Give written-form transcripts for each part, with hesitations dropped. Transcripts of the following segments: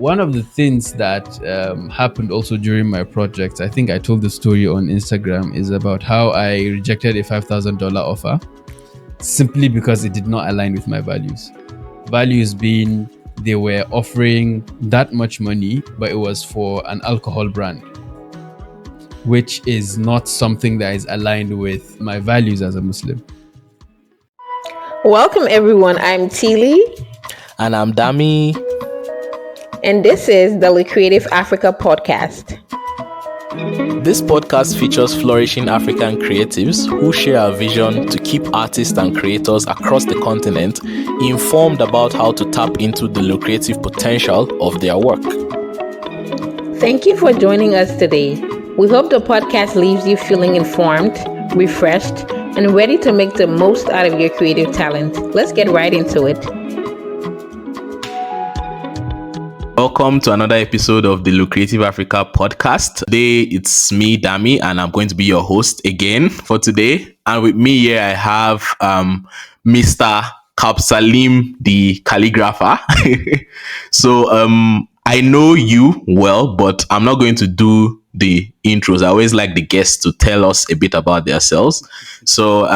one of the things that happened also during my project, I think I told the story on Instagram, is about how I rejected a $5,000 offer simply because it did not align with my values. Values being they were offering that much money, but it was for an alcohol brand, which is not something that is aligned with my values as a Muslim. Welcome, everyone. I'm Tili. And I'm Dami. And this is the Creative Africa podcast. This podcast features flourishing African creatives who share a vision to keep artists and creators across the continent informed about how to tap into the lucrative potential of their work. Thank you for joining us today. We hope the podcast leaves you feeling informed, refreshed, and ready to make the most out of your creative talent. Let's get right into it. Welcome to another episode of the Creative Africa podcast. Today it's me, Dami, and I'm going to be your host again for today. And with me here I have Mr. Qalbsaleem, the calligrapher. So I know you well, but I'm not going to do the intros. I always like the guests to tell us a bit about themselves. So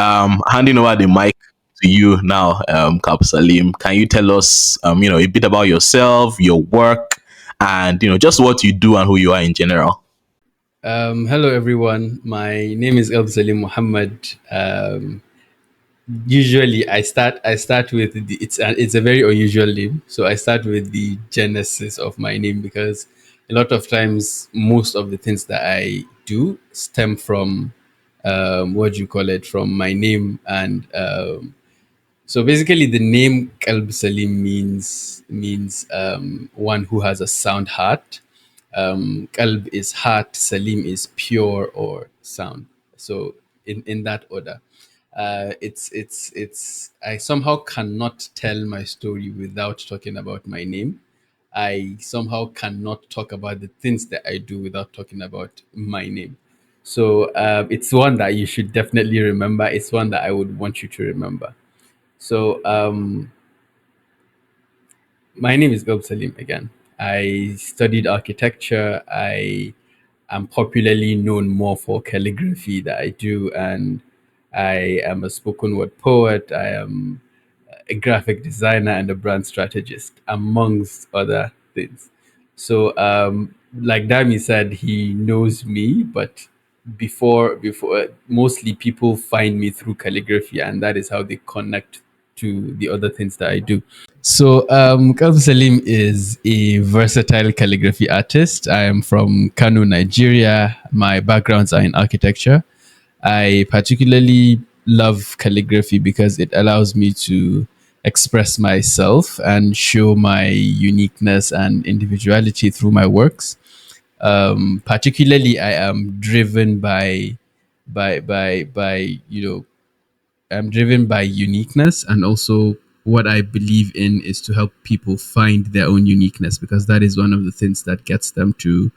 handing over the mic to you now, Qalbsaleem. Can you tell us, a bit about yourself, your work, and just what you do and who you are in general? Hello, everyone. My name is Qalbsaleem Muhammad. Usually, I start with it's a very unusual name. So I start with the genesis of my name because a lot of times, most of the things that I do stem from from my name and. So basically, the name Qalbsaleem means one who has a sound heart. Qalb is heart, Salim is pure or sound. So in that order, it's I somehow cannot tell my story without talking about my name. I somehow cannot talk about the things that I do without talking about my name. So it's one that you should definitely remember. It's one that I would want you to remember. So, my name is Qalbsaleem again. I studied architecture. I am popularly known more for calligraphy that I do, and I am a spoken word poet. I am a graphic designer and a brand strategist, amongst other things. So, like Dami said, he knows me, but before mostly people find me through calligraphy, and that is how they connect to the other things that I do. So, Qalbsaleem is a versatile calligraphy artist. I am from Kano, Nigeria. My backgrounds are in architecture. I particularly love calligraphy because it allows me to express myself and show my uniqueness and individuality through my works. Particularly, I am driven by I'm driven by uniqueness, and also what I believe in is to help people find their own uniqueness, because that is one of the things that gets them to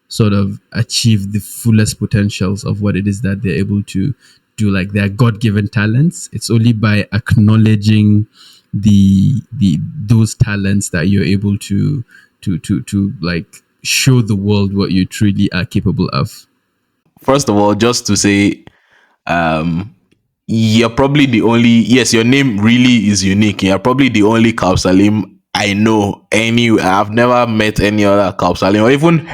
sort of achieve the fullest potentials of what it is that they're able to do, like their God-given talents. It's only by acknowledging the those talents that you're able to like show the world what you truly are capable of. First of all, just to say, you're probably the only, yes, your name really is unique. You're probably the only Qalbsaleem I know. I've never met any other Qalbsaleem, or even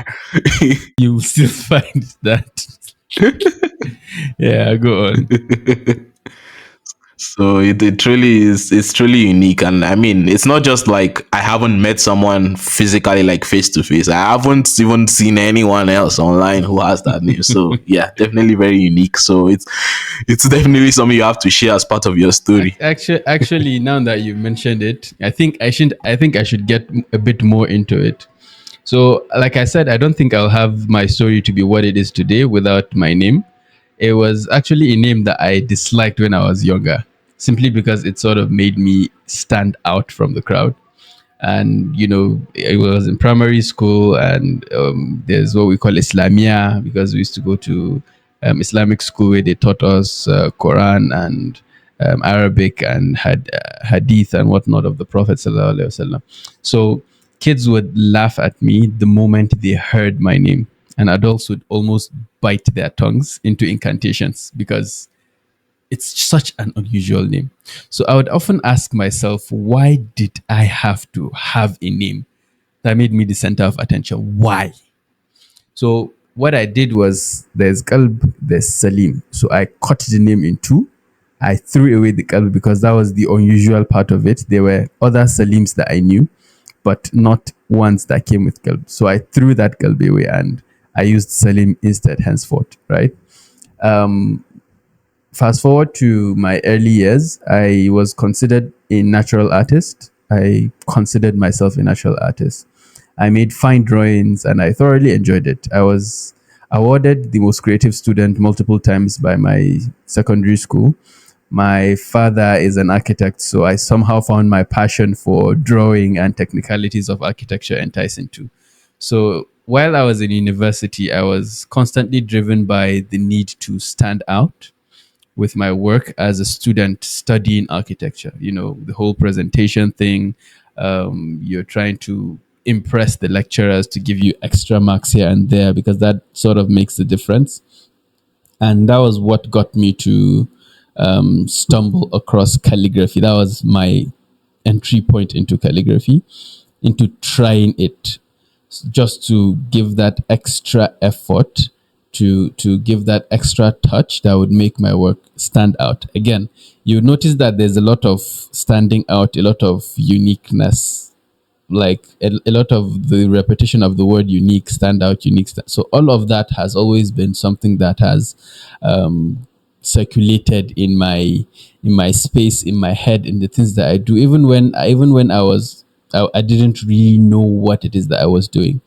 You will still find that. Yeah, go on. So it truly is, it's truly unique. And I mean, it's not just like I haven't met someone physically, like face to face. I haven't even seen anyone else online who has that name. So yeah, definitely very unique. So it's definitely something you have to share as part of your story. Actually, now that you mentioned it, I think I should get a bit more into it. So, like I said, I don't think I'll have my story to be what it is today without my name. It was actually a name that I disliked when I was younger, simply because it sort of made me stand out from the crowd. And it was in primary school, and there's what we call Islamia, because we used to go to Islamic school where they taught us Quran and Arabic and Hadith and whatnot of the Prophet sallallahu alaihi wasallam. So Kids would laugh at me the moment they heard my name, and adults would almost bite their tongues into incantations because it's such an unusual name. So I would often ask myself, why did I have to have a name that made me the center of attention? Why? So what I did was there's Qalb, there's Salim. So I cut the name in two. I threw away the Qalb because that was the unusual part of it. There were other Salims that I knew, but not ones that came with Qalb. So I threw that Qalb away and I used Salim instead henceforth, right? Fast forward to my early years, I was considered a natural artist. I considered myself a natural artist. I made fine drawings and I thoroughly enjoyed it. I was awarded the most creative student multiple times by my secondary school. My father is an architect, so I somehow found my passion for drawing and technicalities of architecture enticing too. So while I was in university, I was constantly driven by the need to stand out with my work as a student studying architecture. You know, the whole presentation thing. You're trying to impress the lecturers to give you extra marks here and there because that sort of makes the difference. And that was what got me to stumble across calligraphy. That was my entry point into calligraphy, into trying it, just to give that extra effort, to give that extra touch that would make my work stand out. Again, you notice that there's a lot of standing out, a lot of uniqueness, like a lot of the repetition of the word unique, stand out, unique. So all of that has always been something that has circulated in my space, in my head, in the things that I do. Even when I didn't really know what it is that I was doing.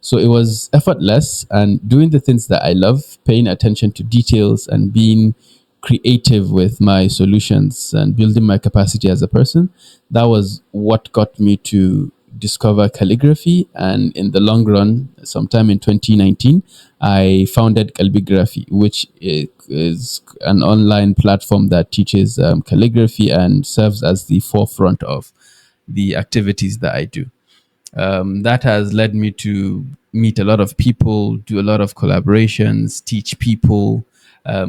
So it was effortless and doing the things that I love, paying attention to details and being creative with my solutions and building my capacity as a person. That was what got me to discover calligraphy. And in the long run, sometime in 2019, I founded Calligraphy, which is an online platform that teaches calligraphy and serves as the forefront of the activities that I do. That has led me to meet a lot of people, do a lot of collaborations, teach people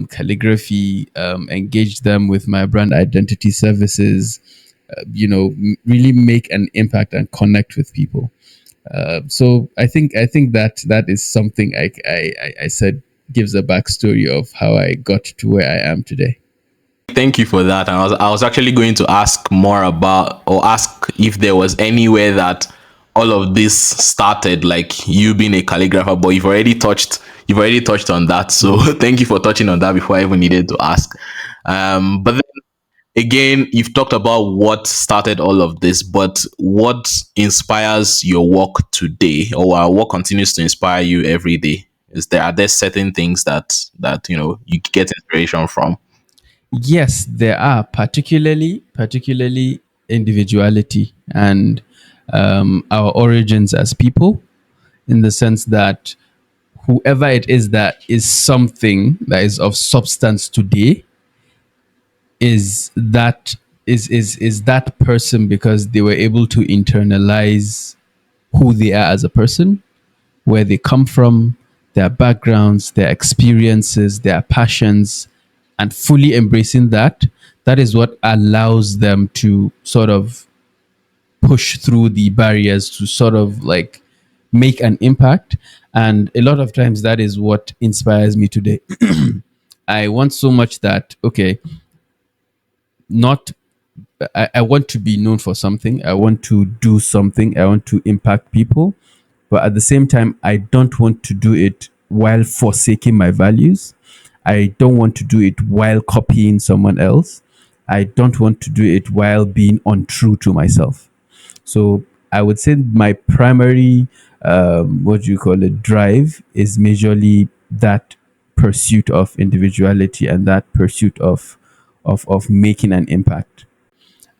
calligraphy, engage them with my brand identity services, really make an impact and connect with people. So I think that that is something I said gives a backstory of how I got to where I am today. Thank you for that. And I was actually going to ask more about, or ask if there was anywhere that all of this started, like you being a calligrapher, but you've already touched on that. So thank you for touching on that before I even needed to ask. But then again, you've talked about what started all of this, but what inspires your work today, or what continues to inspire you every day? Are there certain things that you get inspiration from? Yes, there are particularly individuality and our origins as people, in the sense that whoever it is that is something that is of substance today is that person because they were able to internalize who they are as a person, where they come from, their backgrounds, their experiences, their passions, and fully embracing that. That is what allows them to sort of push through the barriers to sort of like make an impact. And a lot of times that is what inspires me today. I want so much that, okay, not I want to be known for something. I want to do something. I want to impact people. But at the same time, I don't want to do it while forsaking my values. I don't want to do it while copying someone else. I don't want to do it while being untrue to myself. So I would say my primary, what do you call it, drive is majorly that pursuit of individuality and that pursuit of making an impact.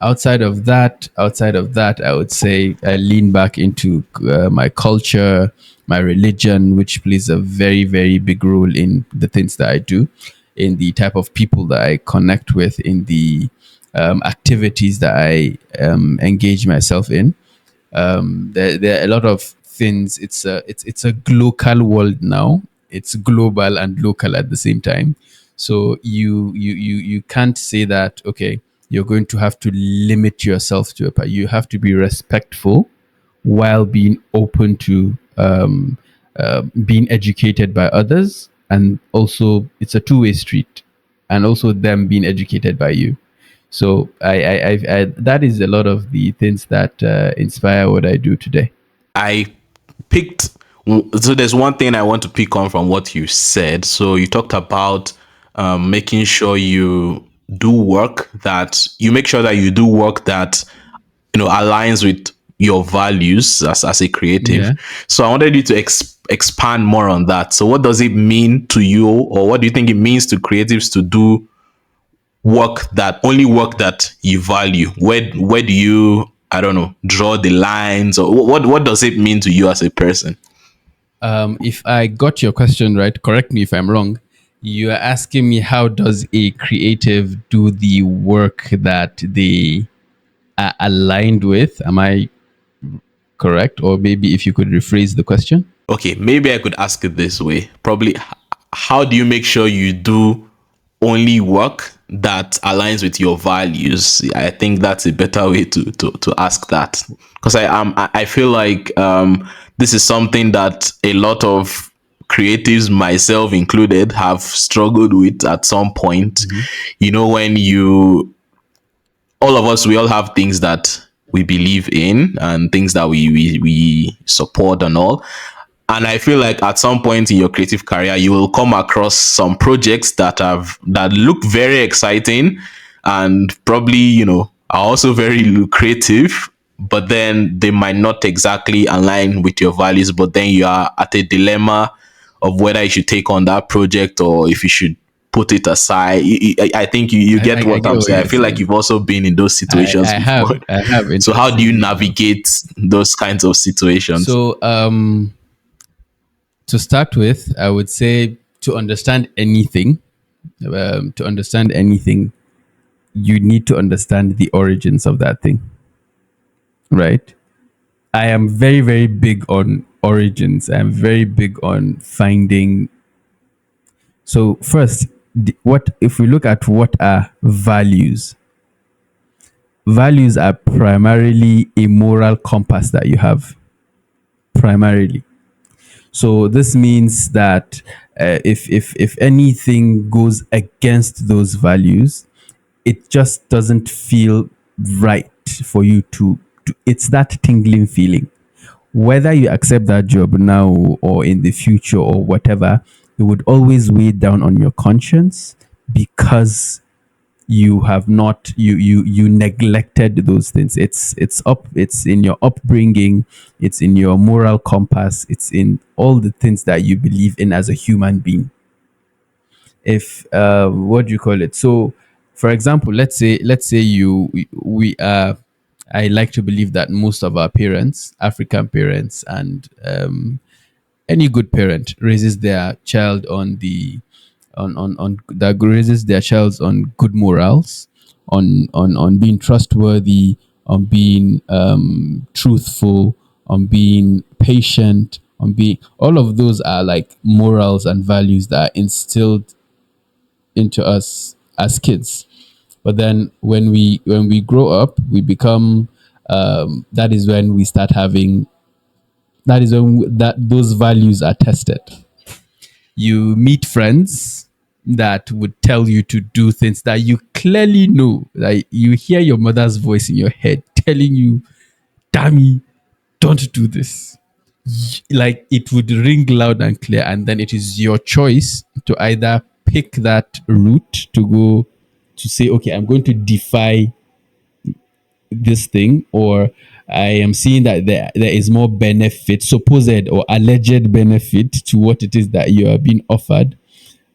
Outside of that, I would say I lean back into my culture, my religion, which plays a very, very big role in the things that I do, in the type of people that I connect with, in the activities that I engage myself in. There are a lot of things. It's a global world now. It's global and local at the same time. So you can't say that, okay, you're going to have to limit yourself to a part. You have to be respectful while being open to being educated by others, and also it's a two-way street, and also them being educated by you. So that is a lot of the things that inspire what I do today. I picked, so there's one thing I want to pick on from what you said. So you talked about making sure you make sure that you do work that aligns with your values as a creative. Yeah. So I wanted you to expand more on that. So what does it mean to you, or what do you think it means to creatives to do work that you value? Where do you, I don't know, draw the lines, or what does it mean to you as a person? If I got your question right, correct me if I'm wrong. You are asking me, how does a creative do the work that they are aligned with? Am I correct? Or maybe if you could rephrase the question. Okay, maybe I could ask it this way. Probably, how do you make sure you do only work that aligns with your values? I think that's a better way to ask that, because I feel like this is something that a lot of creatives, myself included, have struggled with at some point. Mhm. When you, all of us, we all have things that we believe in and things that we support and all. And I feel like at some point in your creative career, you will come across some projects that look very exciting, and probably are also very lucrative, but then they might not exactly align with your values. But then you are at a dilemma of whether you should take on that project or if you should put it aside. I think you get I what get I'm what saying. I you're feel like saying. you've also been in those situations before. I have So how do you interestingly enough. navigate those kinds of situations? So to start with, I would say, to understand anything, you need to understand the origins of that thing, right? I am very, very big on origins. I'm very big on finding. So first, what if we look at what are values? Values are primarily a moral compass that you have, primarily. So this means that if anything goes against those values, it just doesn't feel right for you to. It's that tingling feeling. Whether you accept that job now or in the future or whatever, it would always weigh down on your conscience, because you have not you neglected those things. It's in your upbringing, it's in your moral compass, it's in all the things that you believe in as a human being. If what do you call it? So for example, let's say you we I like to believe that most of our parents, African parents, and any good parent raises their child on the on that raises their child on good morals, on being trustworthy, on being truthful, on being patient, on being, all of those are like morals and values that are instilled into us as kids. But then when we grow up, we become that is when we start having, that is when that those values are tested. You meet friends that would tell you to do things that you clearly know, like you hear your mother's voice in your head telling you, Dammy, don't do this. Like it would ring loud and clear, and then it is your choice to either pick that route to go, to say, okay, I'm going to defy this thing, or I am seeing that there is more benefit, supposed or alleged benefit, to what it is that you are being offered,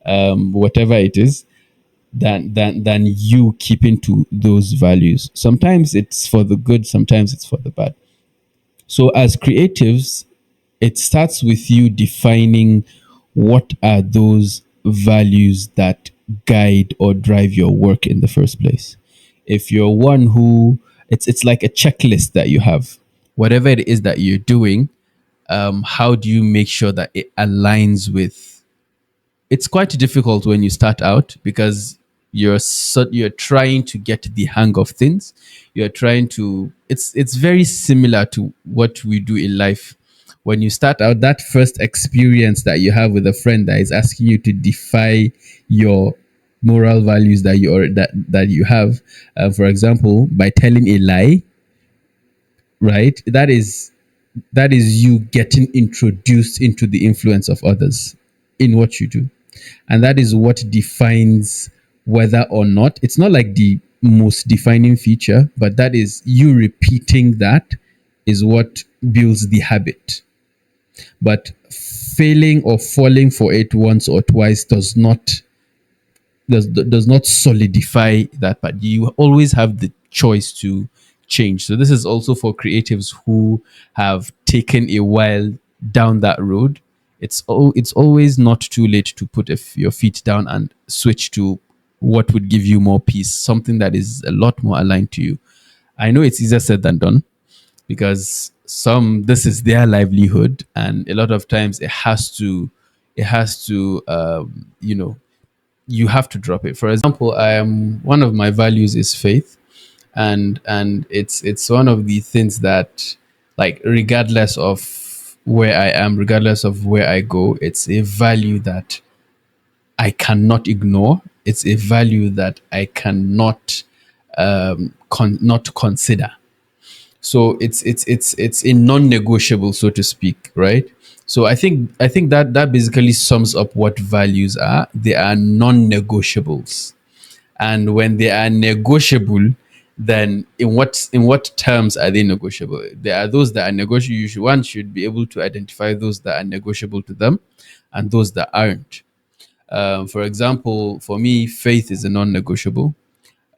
whatever it is, than you keeping to those values. Sometimes it's for the good, sometimes it's for the bad. So as creatives, it starts with you defining what are those values that guide or drive your work in the first place. If you're one who, it's like a checklist that you have. whatever it is that you're doing, how do you make sure that it aligns with? It's quite difficult when you start out because you're trying to get the hang of things. You're trying to. It's very similar to what we do in life. When you start out, that first experience that you have with a friend that is asking you to defy your moral values that you have, for example, by telling a lie, right? That is you getting introduced into the influence of others in what you do. And that is what defines whether or not, it's not like the most defining feature, but that is you repeating that is what builds the habit. But failing or falling for it once or twice does not solidify that part. You always have the choice to change. So this is also for creatives who have taken a while down that road. It's always not too late to put your feet down and switch to what would give you more peace, something that is a lot more aligned to you. I know it's easier said than done because some this is their livelihood, and a lot of times it has to you have to drop it. For example, I am one of my values is faith, and it's one of the things that, like, regardless of where I am, regardless of where I go, it's a value that I cannot ignore. It's a value that I cannot not consider. So it's a non-negotiable, so to speak, right? So I think that basically sums up what values are. They are non-negotiables. And when they are negotiable, then in what terms are they negotiable? There are those that are negotiable. One should be able to identify those that are negotiable to them and those that aren't. For example, for me, faith is a non-negotiable.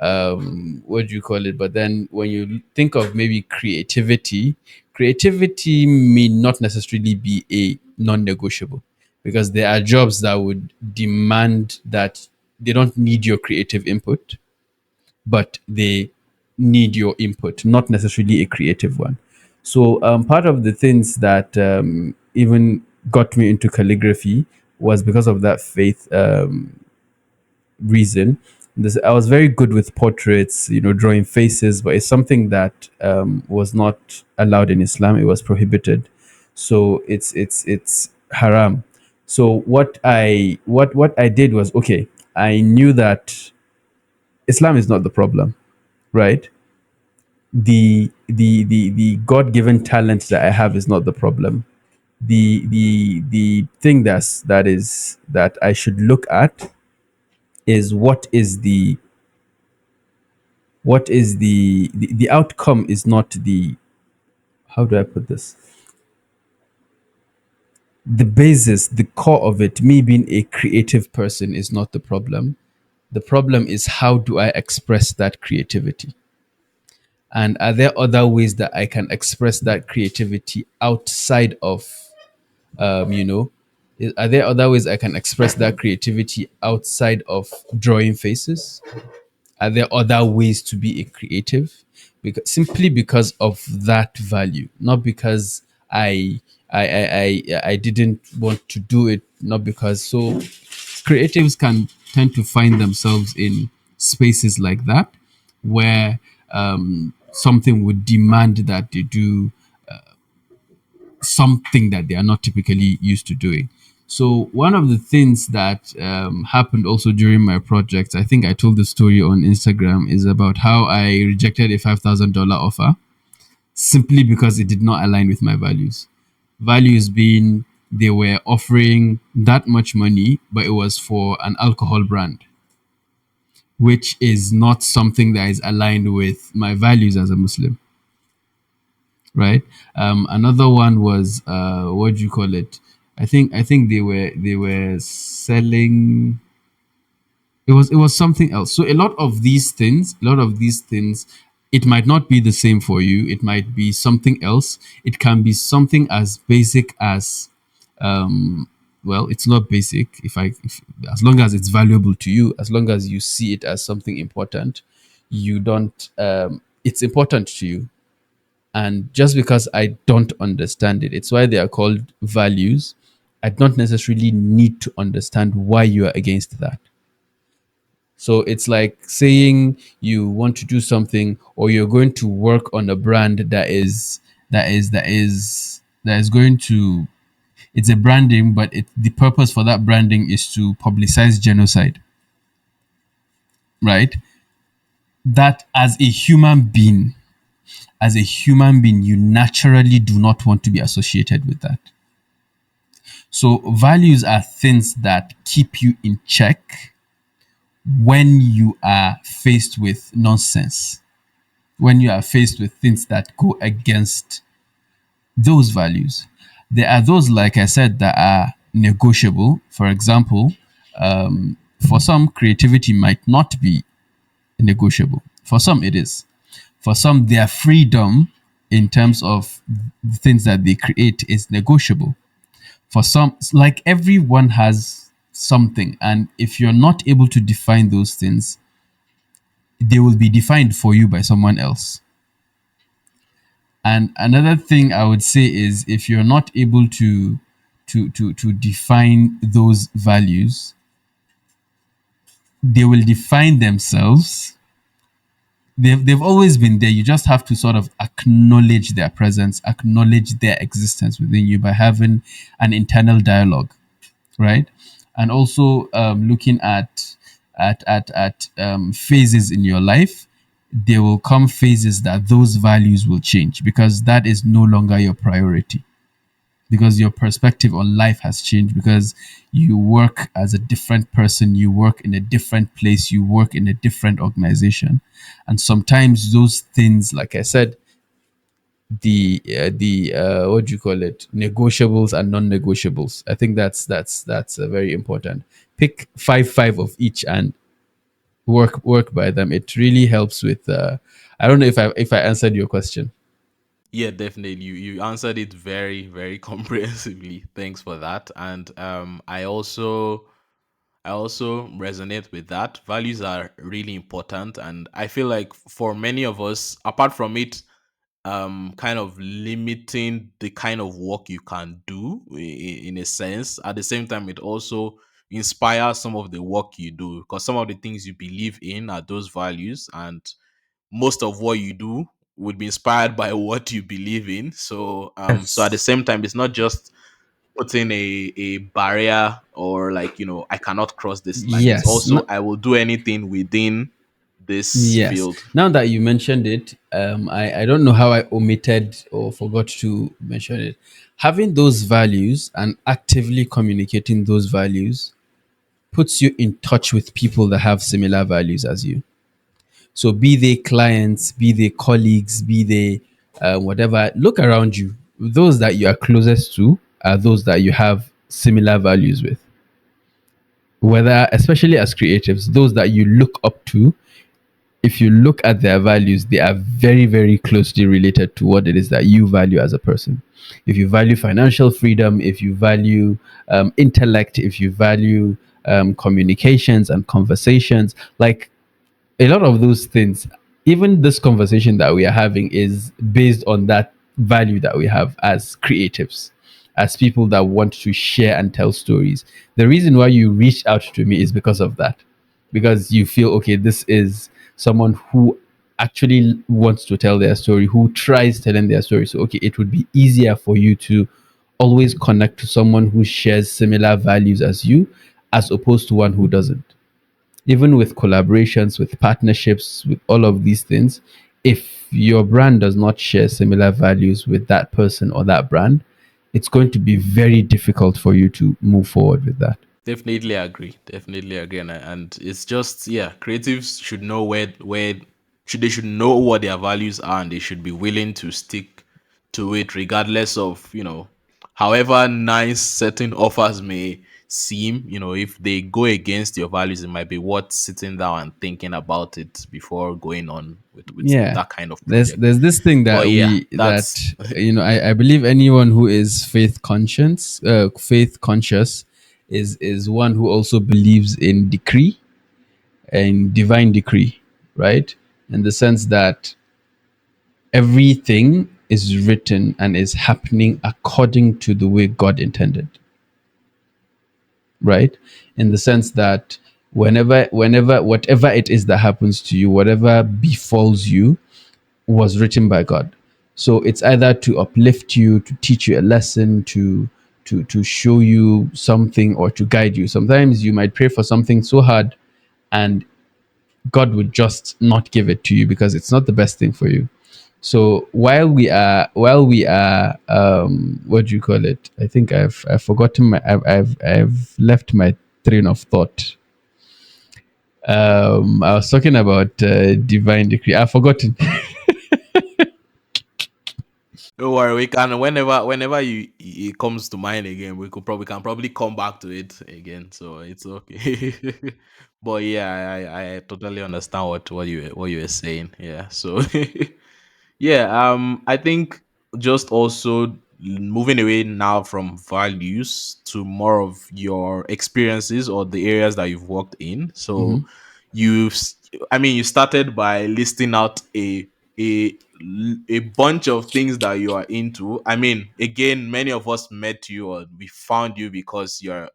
What do you call it? But then when you think of maybe creativity may not necessarily be a non-negotiable, because there are jobs that would demand that they don't need your creative input, but they need your input, not necessarily a creative one. So part of the things that even got me into calligraphy was because of that faith reason. I was very good with portraits, drawing faces, but it's something that was not allowed in Islam. It was prohibited, so it's haram. So what I did was, okay. I knew that Islam is not the problem, right? The God given talent that I have is not the problem. The thing that I should look at is what is the outcome is not the, how do I put this, the basis, the core of it. Me being a creative person is not the problem. The problem is, how do I express that creativity? And are there other ways that I can express that creativity outside of, you know are there other ways I can express that creativity outside of drawing faces? Are there other ways to be a creative? Because simply because of that value, not because I didn't want to do it, not because. So creatives can tend to find themselves in spaces like that, where something would demand that they do something that they are not typically used to doing. So one of the things that happened also during my project, I think I told the story on Instagram, is about how I rejected a $5,000 offer simply because it did not align with my values. Values being, they were offering that much money, but it was for an alcohol brand, which is not something that is aligned with my values as a Muslim, right? Another one was, what do you call it? I think they were selling. It was something else. So a lot of these things, it might not be the same for you. It might be something else. It can be something as basic as, well, it's not basic. As long as it's valuable to you, as long as you see it as something important, you don't. It's important to you. And just because I don't understand it, it's why they are called values. I don't necessarily need to understand why you are against that. So it's like saying you want to do something, or you're going to work on a brand that is going to, it's a branding, but the purpose for that branding is to publicize genocide, right? That as a human being, you naturally do not want to be associated with that. So values are things that keep you in check when you are faced with nonsense, when you are faced with things that go against those values. There are those, like I said, that are negotiable. For example, for some, creativity might not be negotiable. For some, it is. For some, their freedom in terms of the things that they create is negotiable. For some, like, everyone has something. And if you're not able to define those things, they will be defined for you by someone else. And another thing I would say is, if you're not able to define those values, they will define themselves. They've always been there. You just have to sort of acknowledge their presence, acknowledge their existence within you by having an internal dialogue, right? And also, looking at phases in your life. There will come phases that those values will change, because that is no longer your priority, because your perspective on life has changed, because you work as a different person, you work in a different place, you work in a different organization. And sometimes those things, like I said, the what do you call it, negotiables and non-negotiables, I think that's very important. Pick five of each and work by them. It really helps with I don't know if I answered your question. Yeah, definitely. You answered it very, very comprehensively. Thanks for that. And I also resonate with that. Values are really important, and I feel like for many of us, apart from it kind of limiting the kind of work you can do in a sense, at the same time it also inspires some of the work you do, because some of the things you believe in are those values, and most of what you do would be inspired by what you believe in. So at the Yes. same time, it's not just putting a barrier, or like, I cannot cross this line. It's Yes. also I will do anything within this Yes. field. Now that you mentioned it, I don't know how I omitted or forgot to mention it. Having those values and actively communicating those values puts you in touch with people that have similar values as you. So, be they clients, be they colleagues, be they whatever, look around you. Those that you are closest to are those that you have similar values with. Whether, especially as creatives, those that you look up to, if you look at their values, they are very, very closely related to what it is that you value as a person. If you value financial freedom, if you value intellect, if you value communications and conversations, like a lot of those things, even this conversation that we are having is based on that value that we have as creatives, as people that want to share and tell stories. The reason why you reached out to me is because of that, because you feel, okay, this is someone who actually wants to tell their story, who tries telling their story. So, okay, it would be easier for you to always connect to someone who shares similar values as you, as opposed to one who doesn't. Even with collaborations, with partnerships, with all of these things, if your brand does not share similar values with that person or that brand, it's going to be very difficult for you to move forward with that. Definitely agree. Definitely agree. And it's just, yeah, creatives should know where should know what their values are, and they should be willing to stick to it regardless of, however nice certain offers may seem. If they go against your values, it might be worth sitting down and thinking about it before going on with Yeah, that kind of project. there's this thing But that yeah, we that that's I believe anyone who is faith conscious is one who also believes in decree and divine decree, right? In the sense that everything is written and is happening according to the way God intended, right? In the sense that whenever whatever it is that happens to you, whatever befalls you, was written by God. So it's either to uplift you, to teach you a lesson, to show you something, or to guide you. Sometimes you might pray for something so hard, and God would just not give it to you because it's not the best thing for you. So while we are what do you call it? I think I've forgotten my I've left my train of thought. I was talking about divine decree. I've forgotten. Don't worry, we can whenever it comes to mind again, we can probably come back to it again. So it's okay. But yeah, I totally understand what you were saying. Yeah. So yeah, I think just also moving away now from values to more of your experiences or the areas that you've worked in. So you've, I mean, you started by listing out a a bunch of things that you are into. I mean, again, many of us met you or we found you because you're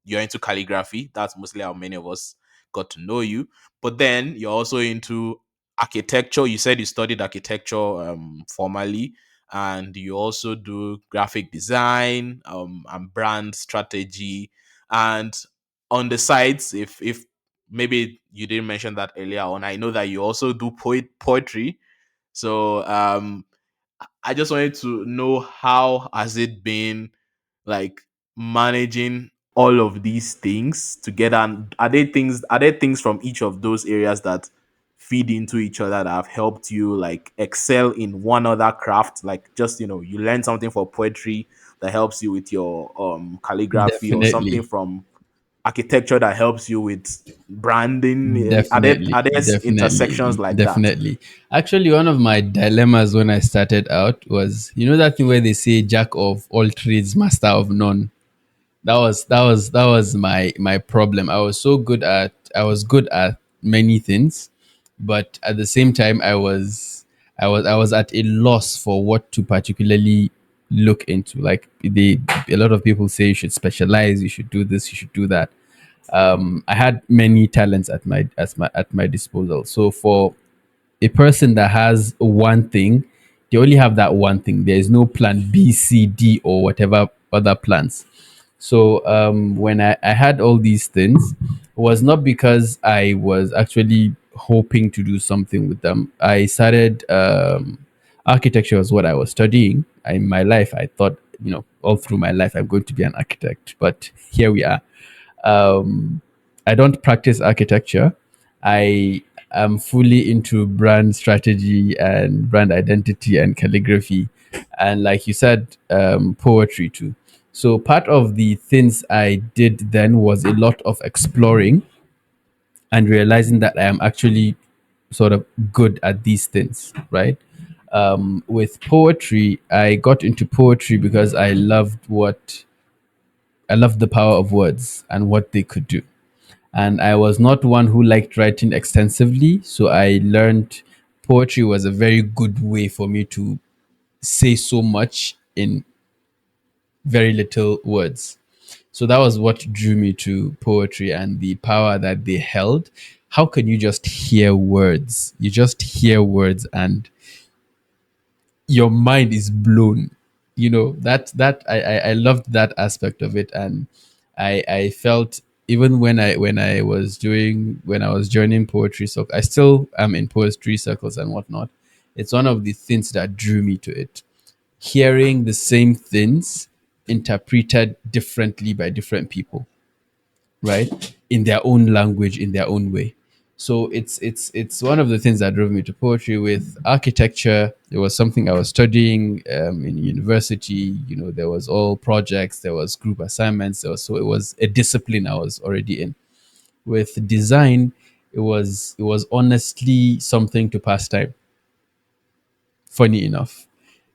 into calligraphy. That's mostly how many of us got to know you. But then you're also into architecture. You said you studied architecture formally, and you also do graphic design and brand strategy. And on the sides, if maybe you didn't mention that earlier on, I know that you also do poetry. So I just wanted to know, how has it been, like, managing all of these things together? And are there things from each of those areas that feed into each other that have helped you like excel in one other craft? Like, just, you learn something for poetry that helps you with your calligraphy, or something Definitely. from architecture that helps you with branding. Are there Definitely, are there intersections definitely, like that? definitely. Actually, one of my dilemmas when I started out was, that thing where they say "jack of all trades, master of none." That was my problem. I was good at many things, but at the same time, I was at a loss for what to particularly look into. Like, a lot of people say you should specialize, you should do this, you should do that. I had many talents at my disposal. So for a person that has one thing, they only have that one thing. There is no plan B, C, D, or whatever other plans. So when I had all these things, it was not because I was actually hoping to do something with them. I started architecture was what I was studying. In my life, I thought, all through my life, I'm going to be an architect. But here we are. um, I don't practice architecture. I am fully into brand strategy and brand identity and calligraphy, and like you said, poetry too. So part of the things I did then was a lot of exploring and realizing that I am actually sort of good at these things, right? With poetry, I got into poetry because I loved the power of words and what they could do. And I was not one who liked writing extensively, so I learned poetry was a very good way for me to say so much in very little words. So that was what drew me to poetry and the power that they held. How can you just hear words? You just hear words and your mind is blown. I loved that aspect of it, and I felt, even when I was joining poetry circles, I still am in poetry circles and whatnot. It's one of the things that drew me to it. Hearing the same things interpreted differently by different people, right? In their own language, in their own way. So it's one of the things that drove me to poetry. With architecture, it was something I was studying in university. There was all projects, there was group assignments, so it was a discipline I was already in. With design, it was honestly something to pass time. Funny enough,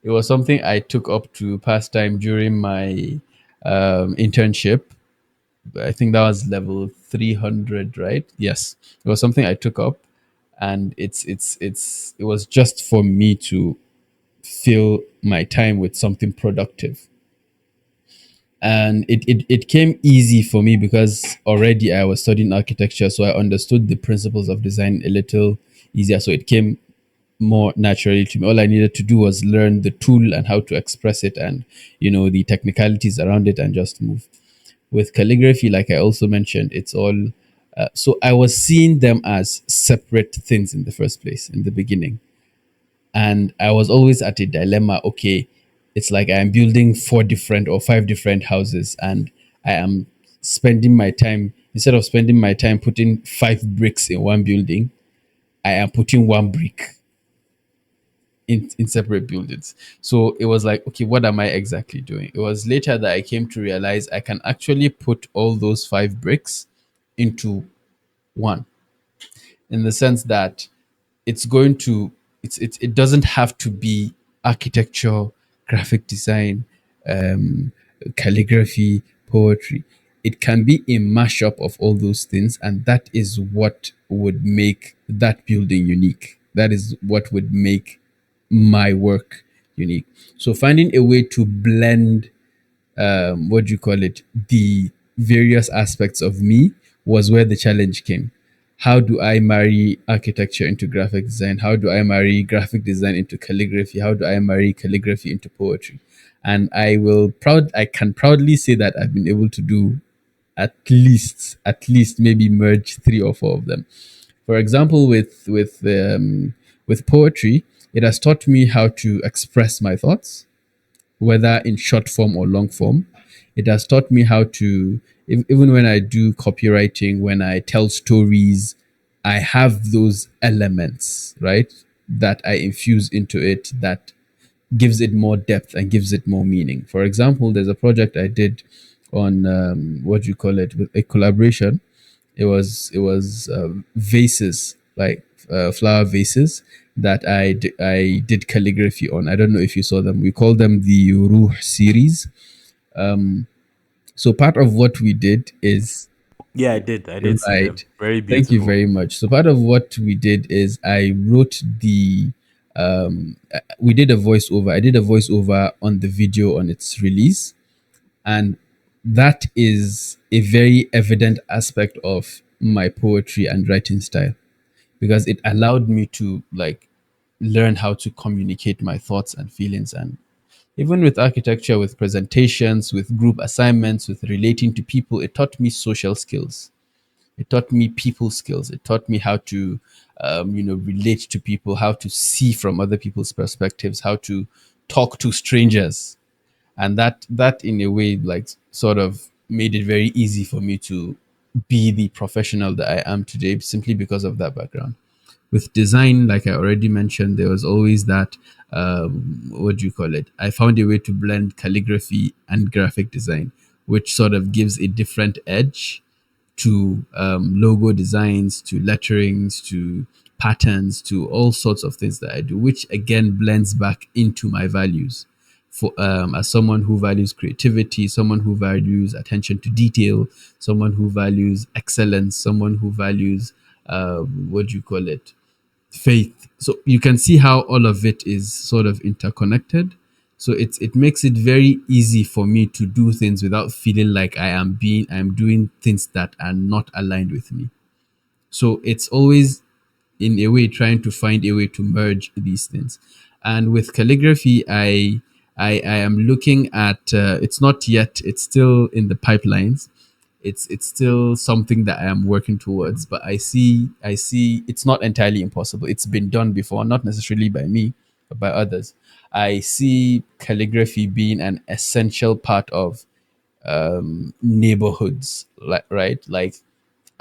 it was something I took up to pass time during my internship. I think that was level 300, right? Yes, it was something I took up, and it was just for me to fill my time with something productive. And it came easy for me because already I was studying architecture, so I understood the principles of design a little easier. So it came more naturally to me. All I needed to do was learn the tool and how to express it, and the technicalities around it, and just move. With calligraphy, like I also mentioned, it's all so I was seeing them as separate things in the first place in the beginning, and I was always at a dilemma. Okay, it's like I'm building four different or five different houses, and I am spending my time, instead of spending my time putting five bricks in one building, I am putting one brick in separate buildings. So it was like, okay, what am I exactly doing? It was later that I came to realize I can actually put all those five bricks into one, in the sense that it's going to it doesn't have to be architecture, graphic design, um, calligraphy, poetry. It can be a mashup of all those things, and that is what would make that building unique. That is what would make my work unique. So finding a way to blend, what do you call it, the various aspects of me, was where the challenge came. How do I marry architecture into graphic design? How do I marry graphic design into calligraphy? How do I marry calligraphy into poetry? And I can proudly say that I've been able to do at least maybe merge three or four of them. For example, with poetry, it has taught me how to express my thoughts, whether in short form or long form. It has taught me how to, even when I do copywriting, when I tell stories, I have those elements, right, that I infuse into it, that gives it more depth and gives it more meaning. For example, there's a project I did on, what do you call it, with a collaboration. It was vases, like flower vases, that I did calligraphy on. I don't know if you saw them. We call them the Ruh series. So part of what we did is, Yeah, I did. I did see them. right. Very Thank you beautiful. very much. So part of what we did is we did a voiceover. I did a voiceover on the video on its release, and that is a very evident aspect of my poetry and writing style, because it allowed me to like learn how to communicate my thoughts and feelings. And even with architecture, with presentations, with group assignments, with relating to people, it taught me social skills. It taught me people skills. It taught me how to, relate to people, how to see from other people's perspectives, how to talk to strangers. And that in a way, like, sort of made it very easy for me to be the professional that I am today, simply because of that background. With design, like I already mentioned, there was always that, what do you call it, I found a way to blend calligraphy and graphic design, which sort of gives a different edge to, logo designs, to letterings, to patterns, to all sorts of things that I do, which again blends back into my values. For, as someone who values creativity, someone who values attention to detail, someone who values excellence, someone who values, what do you call it, faith. So you can see how all of it is sort of interconnected. So it makes it very easy for me to do things without feeling like I'm doing things that are not aligned with me. So it's always, in a way, trying to find a way to merge these things. And with calligraphy, I am looking at, it's not yet, it's still in the pipelines. It's still something that I am working towards, but I see it's not entirely impossible. It's been done before, not necessarily by me, but by others. I see calligraphy being an essential part of, neighborhoods, like, right, like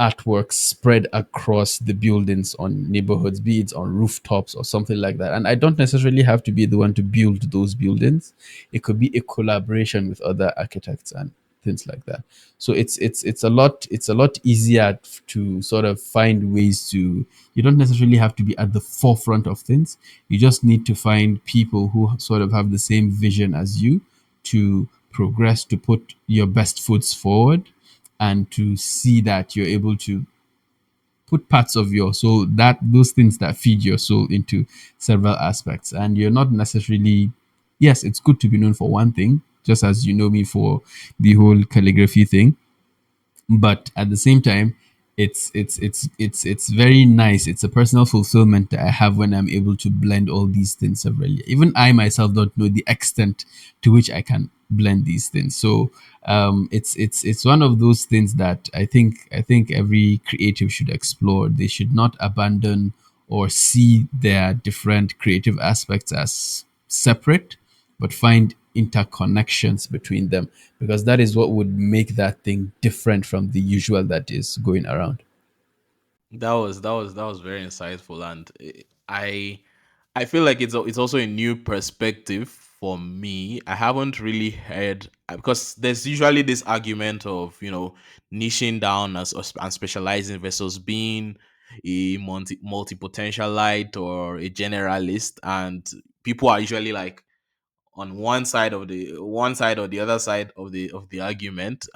artworks spread across the buildings on neighborhoods, be it on rooftops or something like that. And I don't necessarily have to be the one to build those buildings. It could be a collaboration with other architects and things like that. So it's a lot easier to sort of find ways to, you don't necessarily have to be at the forefront of things. You just need to find people who sort of have the same vision as you, to progress, to put your best foots forward, and to see that you're able to put parts of your soul, that those things that feed your soul, into several aspects. And you're not necessarily, yes, it's good to be known for one thing, just as you know me for the whole calligraphy thing, but at the same time, it's very nice. It's a personal fulfillment that I have when I'm able to blend all these things severally. Even I myself don't know the extent to which I can blend these things. So it's one of those things that I think every creative should explore. They should not abandon or see their different creative aspects as separate, but find interconnections between them, because that is what would make that thing different from the usual that is going around. That was very insightful, and I feel like it's also a new perspective for me. I haven't really heard, because there's usually this argument of, niching down and specializing versus being a multi potentialite or a generalist, and people are usually like on one side or the other side of the argument.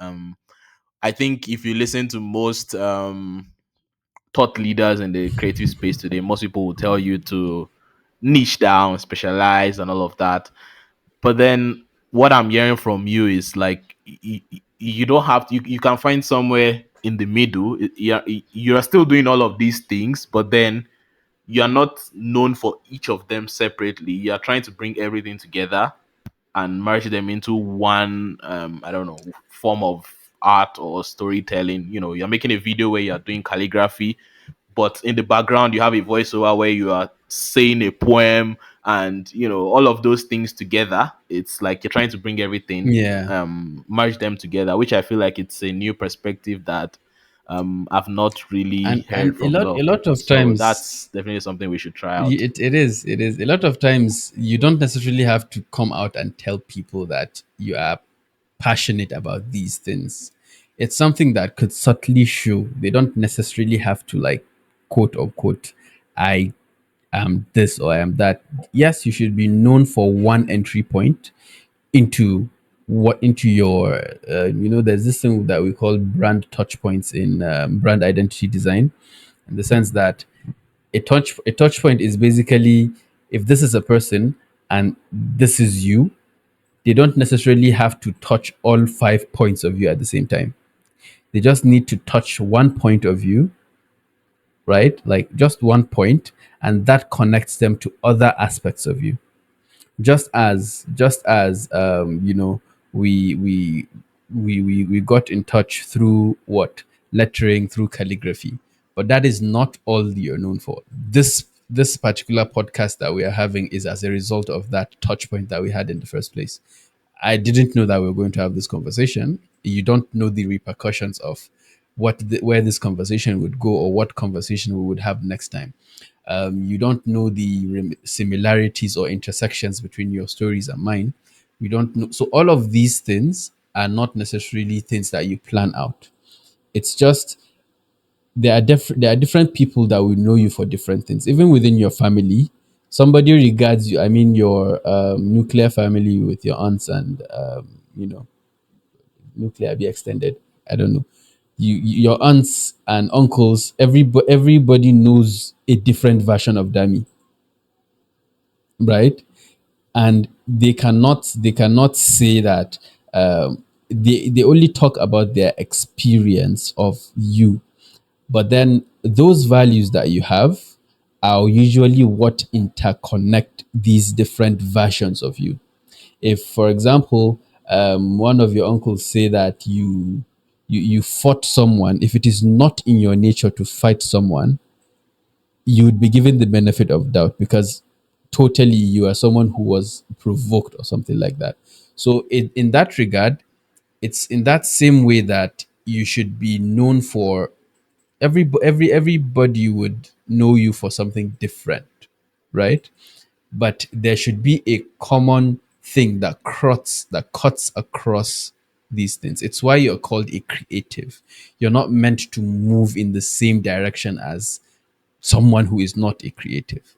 I think if you listen to most thought leaders in the creative space today, most people will tell you to niche down, specialize, and all of that. But then what I'm hearing from you is like you don't have to, you can find somewhere in the middle. You're still doing all of these things, but then you are not known for each of them separately. You are trying to bring everything together and merge them into one, I don't know, form of art or storytelling. You're making a video where you're doing calligraphy, but in the background you have a voiceover where you are saying a poem, and all of those things together. It's like you're trying to bring everything, Yeah. merge them together, which I feel like it's a new perspective that I've not really heard And a from a lot lot a of lot people. of So times, that's definitely something we should try out. it is a lot of times you don't necessarily have to come out and tell people that you are passionate about these things. It's something that could subtly show. They don't necessarily have to, like, quote unquote, I am this or I am that. Yes, you should be known for one entry point into into your there's this thing that we call brand touch points in brand identity design, in the sense that a touch point is basically, if this is a person and this is you, they don't necessarily have to touch all 5 points of you at the same time. They just need to touch one point of you, right? Like just one point, and that connects them to other aspects of you. Just as we we we got in touch through what, lettering, through calligraphy, but that is not all you're known for. This particular podcast that we are having is as a result of that touch point that we had in the first place. I didn't know that we were going to have this conversation. You don't know the repercussions of where this conversation would go, or what conversation we would have next time. You don't know the similarities or intersections between your stories and mine. We don't know. So all of these things are not necessarily things that you plan out. It's just there are different people that will know you for different things. Even within your family, somebody regards you. I mean, your nuclear family with your aunts and nuclear be extended. I don't know. Your aunts and uncles. Everybody knows a different version of Dami, right? And they cannot say that. They only talk about their experience of you, but then those values that you have are usually what interconnect these different versions of you. If, for example, one of your uncles say that you fought someone, if it is not in your nature to fight someone, you would be given the benefit of doubt, because totally you are someone who was provoked or something like that. So in that regard, it's in that same way that you should be known for. Everybody would know you for something different, right? But there should be a common thing that cuts across these things. It's why you're called a creative. You're not meant to move in the same direction as someone who is not a creative.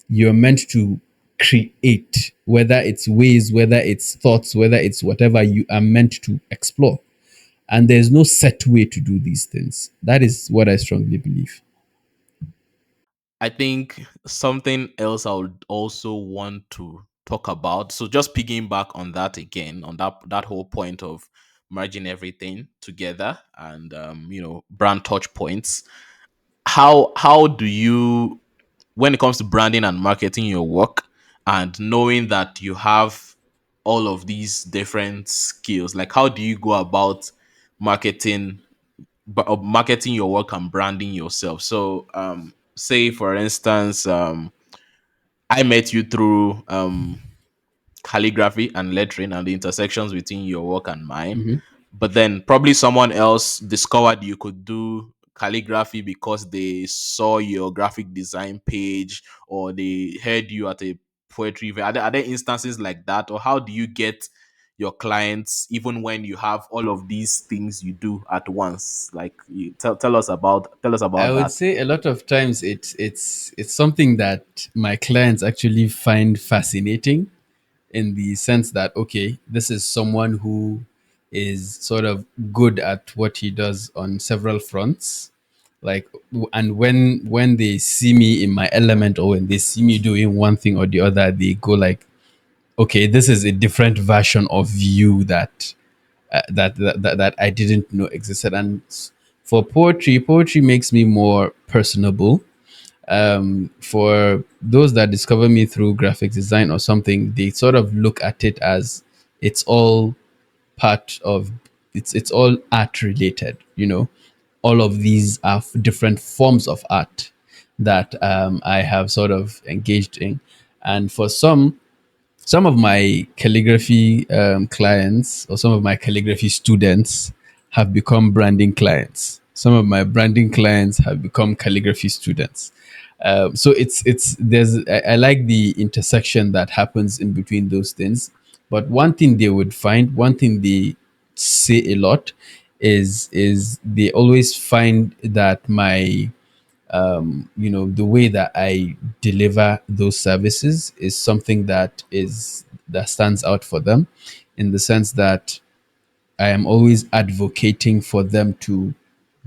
You're meant to create, whether it's ways, whether it's thoughts, whether it's whatever, you are meant to explore. And there's no set way to do these things. That is what I strongly believe. I think something else I would also want to talk about. So just picking back on that again, on that whole point of merging everything together and brand touch points. How do you, when it comes to branding and marketing your work, and knowing that you have all of these different skills, like how do you go about marketing marketing your work and branding yourself? So say for instance, I met you through calligraphy and lettering and the intersections between your work and mine. Mhm. But then probably someone else discovered you could do calligraphy because they saw your graphic design page or they heard you at a poetry event. Are there instances like that? Or how do you get your clients even when you have all of these things you do at once? Like tell us I about would that. say a lot of times it's something that my clients actually find fascinating, in the sense that, okay, this is someone who is sort of good at what he does on several fronts. Like, and when they see me in my element, or when they see me doing one thing or the other, they go like, okay, this is a different version of you that I didn't know existed. And for poetry makes me more personable. For those that discover me through graphic design or something, they sort of look at it as it's all part of, it's all art related. All of these are different forms of art that I have sort of engaged in. And for some of my calligraphy clients, or some of my calligraphy students, have become branding clients. Some of my branding clients have become calligraphy students. So it's there's I like the intersection that happens in between those things. But one thing they would find, one thing they say a lot, is they always find that my the way that I deliver those services is something that stands out for them, in the sense that I am always advocating for them to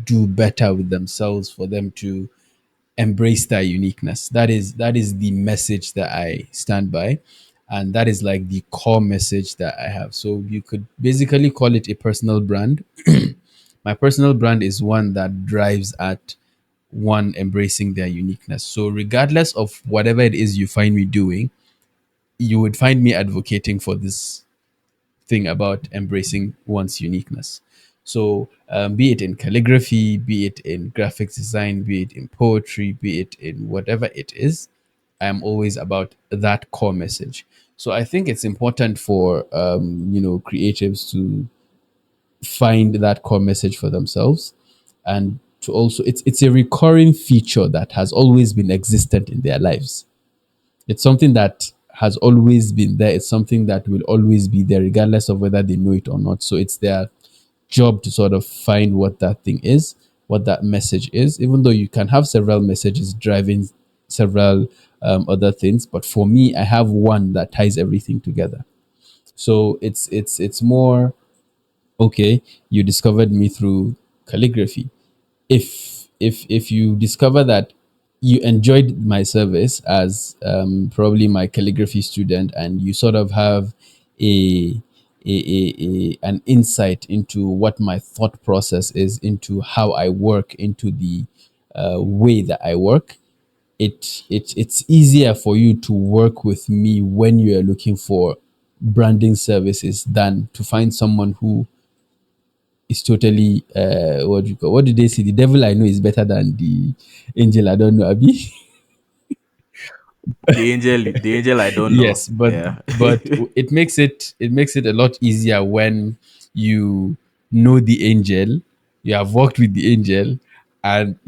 do better with themselves, for them to embrace their uniqueness. That is the message that I stand by, and that is like the core message that I have. So you could basically call it a personal brand. My personal brand is one that drives at one embracing their uniqueness. So regardless of whatever it is you find me doing, you would find me advocating for this thing about embracing one's uniqueness. So, be it in calligraphy, be it in graphics design, be it in poetry, be it in whatever it is, I'm always about that core message. So, I think it's important for creatives to find that core message for themselves, and to also, it's a recurring feature that has always been existent in their lives. It's something that has always been there. It's something that will always be there, regardless of whether they know it or not. So it's their job to sort of find what that thing is, what that message is, even though you can have several messages driving several other things. But for me, I have one that ties everything together. So it's more, okay, you discovered me through calligraphy. If you discover that you enjoyed my service as probably my calligraphy student, and you sort of have a, an insight into what my thought process is, into how I work, into the way that I work, it's easier for you to work with me when you are looking for branding services, than to find someone who is totally what do you call, what do they say, the devil I know is better than the angel I don't know, Abi. The angel I don't know. Yes, but Yeah. it makes it a lot easier when you know the angel, you have worked with the angel, and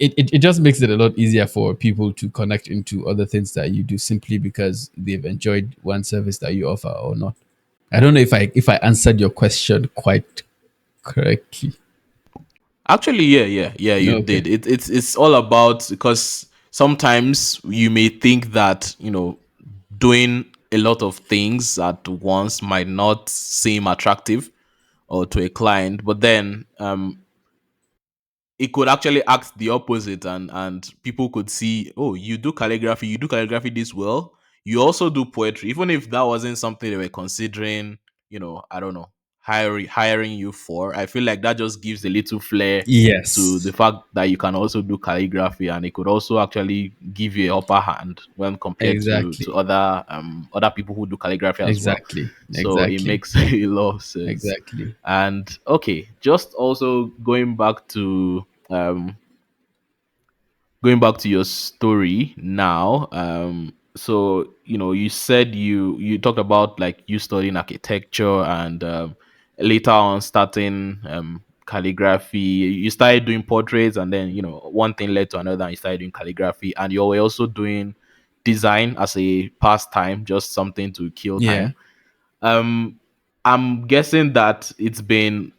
it just makes it a lot easier for people to connect into other things that you do, simply because they've enjoyed one service that you offer or not. I don't know if I answered your question quite correctly. Actually, yeah, you No, okay. did. It's all about, because sometimes you may think that doing a lot of things at once might not seem attractive or to a client, but then it could actually act the opposite, and people could see, oh, you do calligraphy this well, you also do poetry, even if that wasn't something they were considering, I don't know, hiring you for. I feel like that just gives a little flair to the Yes, fact that you can also do calligraphy, and it could also actually give you a upper hand when compared to exactly, other people who do calligraphy as well. exactly, So it exactly, makes a lot of sense. exactly. And okay, just also going back to your story now. So you said you talked about like you studying architecture, and later on starting calligraphy. You started doing portraits, and then one thing led to another, and you started doing calligraphy, and you were also doing design as a pastime, just something to kill Yeah, time. um I'm guessing that it's been,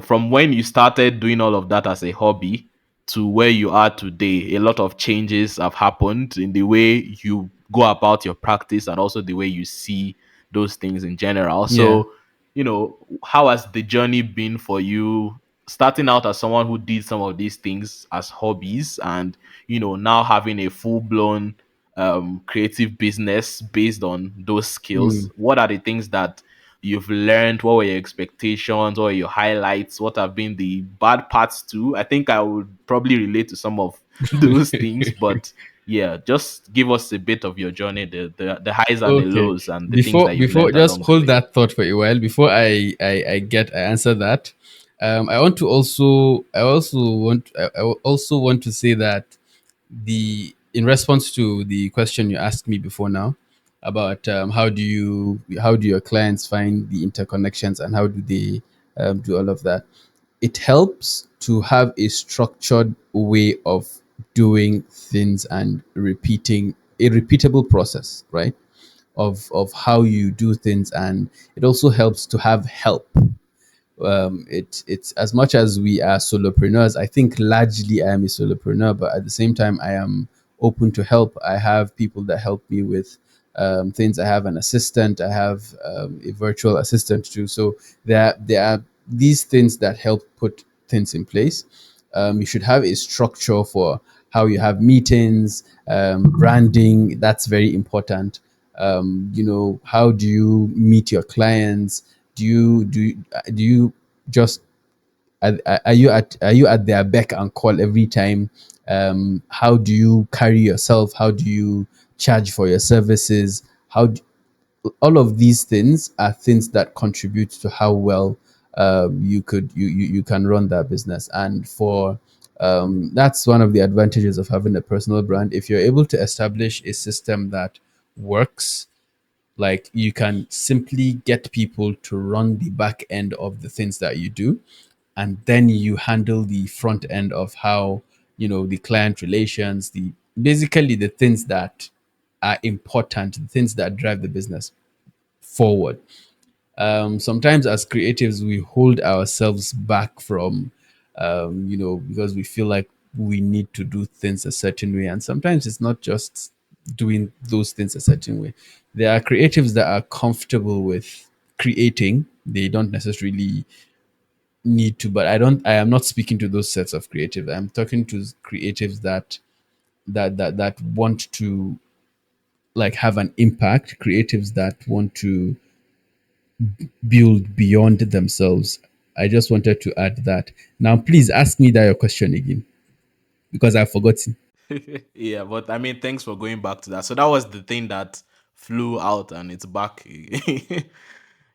from when you started doing all of that as a hobby to where you are today, a lot of changes have happened in the way you go about your practice, and also the way you see those things in general. yeah. So, how has the journey been for you, starting out as someone who did some of these things as hobbies, and now having a full-blown creative business based on those skills? Mm. What are the things that you've learned? What were your expectations? What were your highlights? What have been the bad parts too? I think I would probably relate to some of those things, but yeah, just give us a bit of your journey, the highs and the Okay. lows, and the things Before that you've before learned just along the hold way. that thought for a while before I answer that. I also want to say that the in response to the question you asked me before now about how do your clients find the interconnections and how do they do all of that. It helps to have a structured way of doing things and repeating a repeatable process, right? Of how you do things, and it also helps to have help. It's as much as we are solopreneurs. I think largely I am a solopreneur, but at the same time I am open to help. I have people that help me with things. I have an assistant. I have a virtual assistant too. So there are these things that help put things in place. You should have a structure for how you have meetings, branding. That's very important. How do you meet your clients? Do you just are you at their beck and call every time? How do you carry yourself? How do you charge for your services? All of these things are things that contribute to how well you can run that business. And for that's one of the advantages of having a personal brand. If you're able to establish a system that works, like you can simply get people to run the back end of the things that you do, and then you handle the front end of how the client relations, the basically the things that are important, the things that drive the business forward. Sometimes as creatives we hold ourselves back from because we feel like we need to do things a certain way, and sometimes it's not just doing those things a certain way. There are creatives that are comfortable with creating. They don't necessarily need to, but I am not speaking to those sets of creatives. I'm talking to creatives that want to like have an impact, creatives that want to build beyond themselves. I just wanted to add that. Now, please ask me that your question again because I've forgotten. Yeah, but I mean, thanks for going back to that. So that was the thing that flew out, and it's back.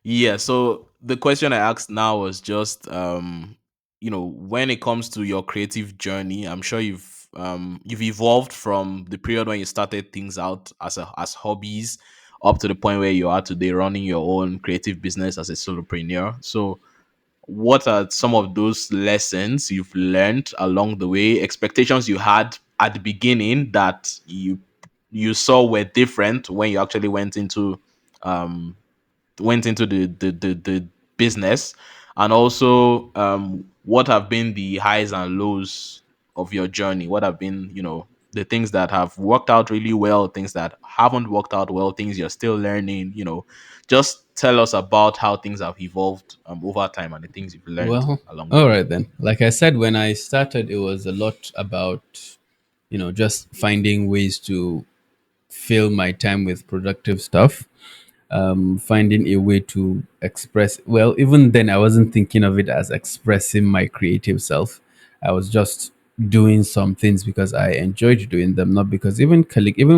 Yeah, so the question I asked now was just when it comes to your creative journey, I'm sure you've evolved from the period when you started things out as hobbies up to the point where you are today running your own creative business as a solopreneur. So what are some of those lessons you've learned along the way, expectations you had at the beginning that you saw were different when you actually um went into the business, and also what have been the highs and lows of your journey? What have been, the things that have worked out really well, things that haven't worked out well, things you're still learning. Just tell us about how things have evolved over time and the things you've learned Well, along the all way. right then. Like I said, when I started, it was a lot about, just finding ways to fill my time with productive stuff, finding a way to express. Well, even then, I wasn't thinking of it as expressing my creative self. I was just doing some things because I enjoyed doing them, not because even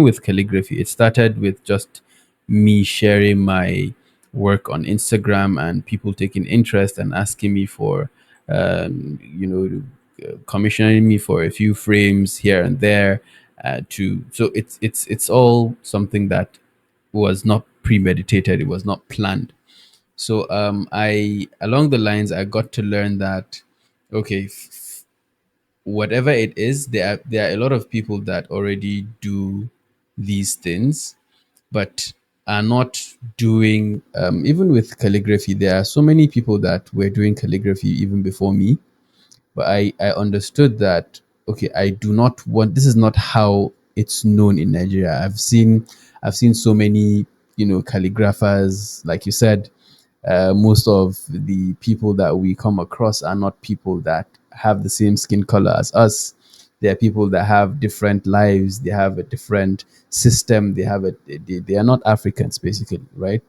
with calligraphy, it started with just me sharing my work on Instagram and people taking interest and asking me for, commissioning me for a few frames here and there. So it's all something that was not premeditated. It was not planned. So I along the lines I got to learn that okay, whatever it is, there are a lot of people that already do these things, but are not doing. Even with calligraphy, there are so many people that were doing calligraphy even before me, but I understood that okay, I do not want, this is not how it's known in Nigeria. I've seen so many, calligraphers, like you said. Most of the people that we come across are not people that have the same skin color as us. They are people that have different lives. They have a different system. They are not Africans basically, right?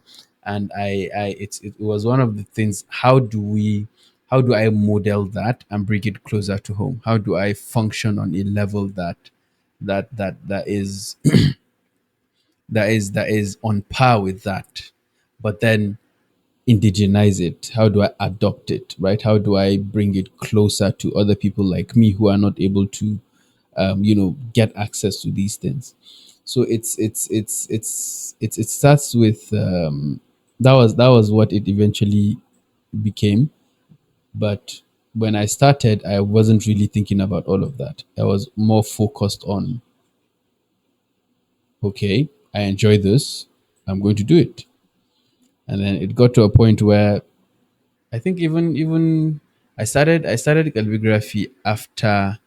And it was one of the things. How do I model that and bring it closer to home? How do I function on a level that is that is on par with that, but then indigenize it? How do I adopt it, right? How do I bring it closer to other people like me who are not able to get access to these things? So it starts with that was what it eventually became. But when I started, I wasn't really thinking about all of that. I was more focused on, okay, I enjoy this, I'm going to do it. And then it got to a point where I think even I started calligraphy after,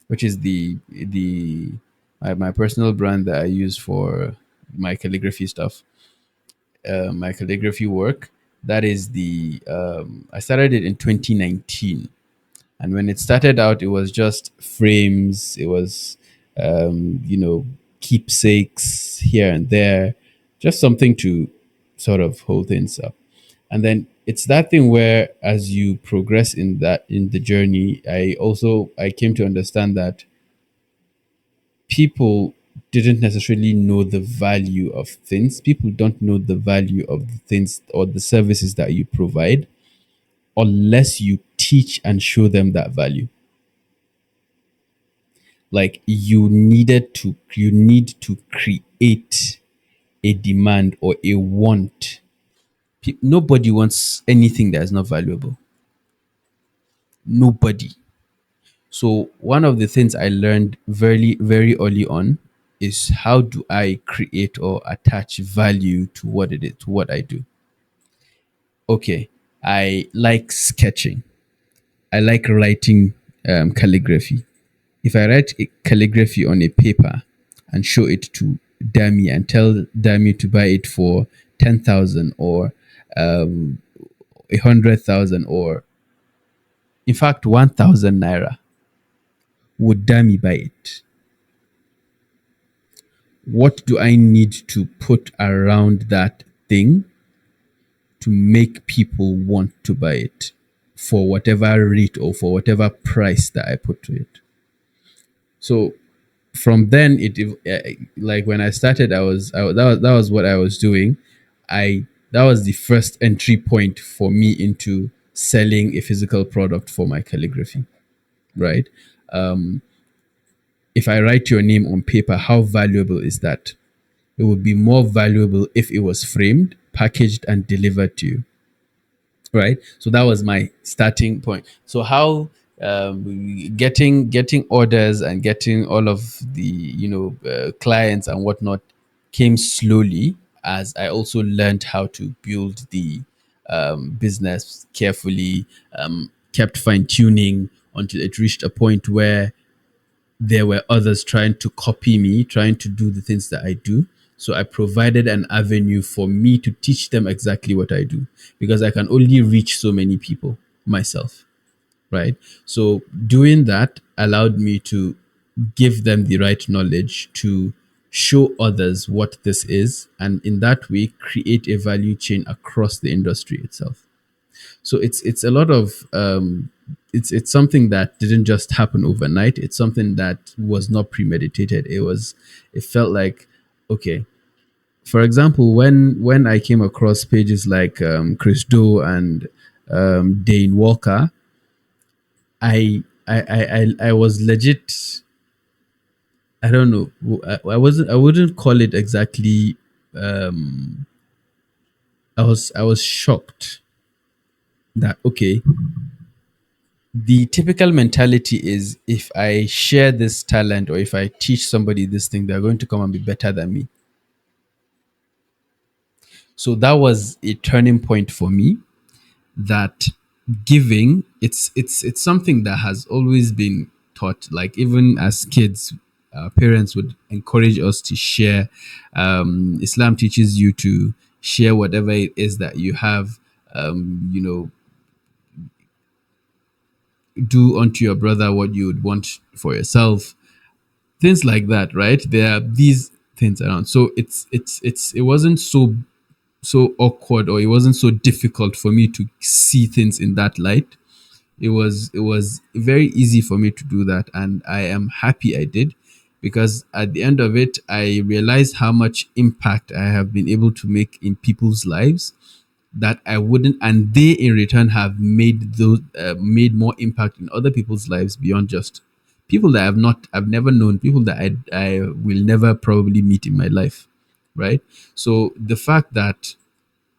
which is my personal brand that I use for my calligraphy stuff, my calligraphy work. That is the I started it in 2019. And when it started out, it was just frames. It was, keepsakes here and there, just something to sort of hold things up. And then it's that thing where, as you progress in the journey, I came to understand that people didn't necessarily know the value of things. People don't know the value of the things or the services that you provide unless you teach and show them that value. Like you need to create a demand or a want. Nobody wants anything that is not valuable. Nobody. So one of the things I learned very very early on is how do I create or attach value to what it is, to what I do. Okay, I like sketching. I like writing calligraphy. If I write a calligraphy on a paper and show it to Dami and tell Dami to buy it for 10,000 or 100,000, or in fact 1,000 naira, would Dami buy it? What do I need to put around that thing to make people want to buy it for whatever rate or for whatever price that I put to it? So from then like when I started, that was what I was doing. I That was the first entry point for me into selling a physical product for my calligraphy, right? If I write your name on paper, how valuable is that? It would be more valuable if it was framed, packaged, and delivered to you, right? So that was my starting point. So how getting orders and getting all of the clients and whatnot came slowly, as I also learned how to build the business carefully, kept fine tuning until it reached a point where there were others trying to copy me, trying to do the things that I do. So I provided an avenue for me to teach them exactly what I do, because I can only reach so many people myself, right? So doing that allowed me to give them the right knowledge to show others what this is, and in that way create a value chain across the industry itself. So it's a lot of it's something that didn't just happen overnight. It's something that was not premeditated. It felt like, okay, for example, when I came across pages like Chris Do and Dane Walker, I was legit. I don't know. I wasn't. I wouldn't call it exactly. I was shocked that, okay, the typical mentality is, if I share this talent or if I teach somebody this thing, they're going to come and be better than me. So that was a turning point for me, that giving, it's something that has always been taught. Like, even as kids, our parents would encourage us to share. Islam teaches you to share whatever it is that you have. You know, do unto your brother what you would want for yourself, things like that, right? There are these things around. So it wasn't so awkward, or it wasn't so difficult for me to see things in that light. It was very easy for me to do that, and I am happy I did, because at the end of it, I realized how much impact I have been able to make in people's lives, that I wouldn't, and they in return have made more impact in other people's lives, beyond just people that I've never known, people that I will never probably meet in my life, right? So the fact that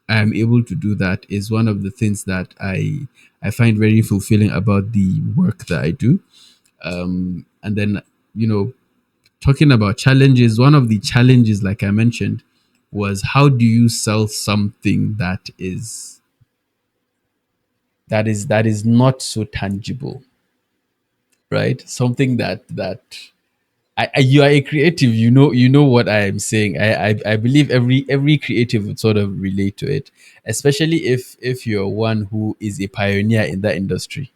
I am able to do that is one of the things that I find very fulfilling about the work that I do. And then, you know, talking about challenges, one of the challenges, like I mentioned, was, how do you sell something that is not so tangible, right? Something you are a creative, you know what I am saying. I believe every creative would sort of relate to it, especially if you're one who is a pioneer in that industry,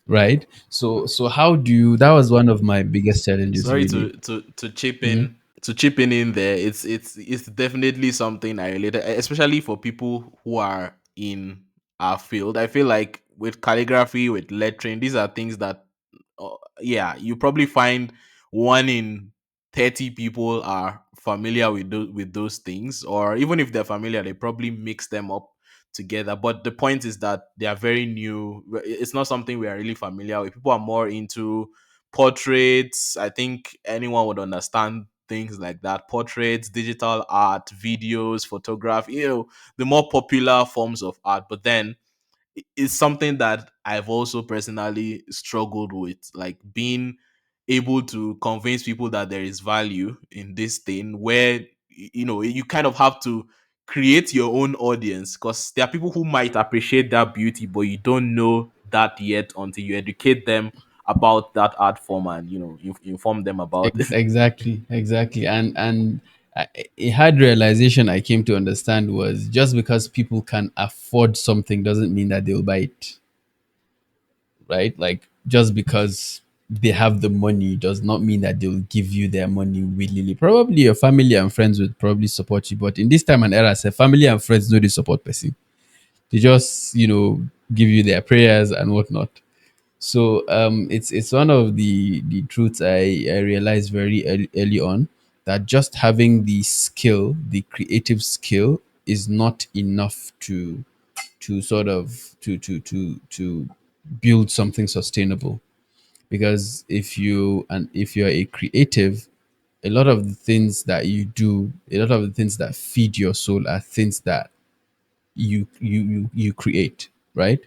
right? So how do you that was one of my biggest challenges, Sorry really. to chip Mhm. in there. It's definitely something I relate, especially for people who are in our field. I feel like with calligraphy, with lettering, these are things that, yeah, you probably find 1 in 30 people are familiar with those things, or even if they're familiar, they probably mix them up together. But the point is that they are very new. It's not something we are really familiar with. People are more into portraits. I think anyone would understand things like that: portraits, digital art, videos, photography, the more popular forms of art. But then it's something that I've also personally struggled with, like being able to convince people that there is value in this thing, where you kind of have to create your own audience, because there are people who might appreciate that beauty, but you don't know that yet until you educate them about that art form, and inform them about Exactly. And a hard realization I came to understand was, just because people can afford something doesn't mean that they'll buy it, right? Like, just because they have the money does not mean that they'll give you their money willingly. Probably your family and friends would probably support you, but in this time and era, say family and friends know they support person. They just, give you their prayers and whatnot. So it's one of the truths I realized very early on, that just having the skill, the creative skill, is not enough to sort of to build something sustainable. Because if you're a creative, a lot of the things that you do, a lot of the things that feed your soul, are things that you create, right?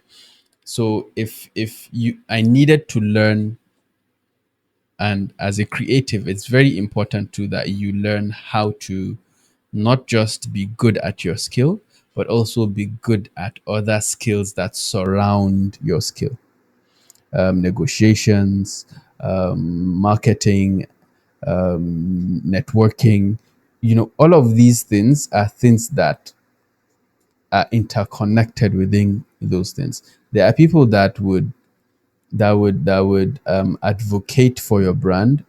So if you I needed to learn, and as a creative, it's very important too that you learn how to not just be good at your skill, but also be good at other skills that surround your skill, negotiations, marketing, networking. All of these things are things that are interconnected within those things. There are people that would advocate for your brand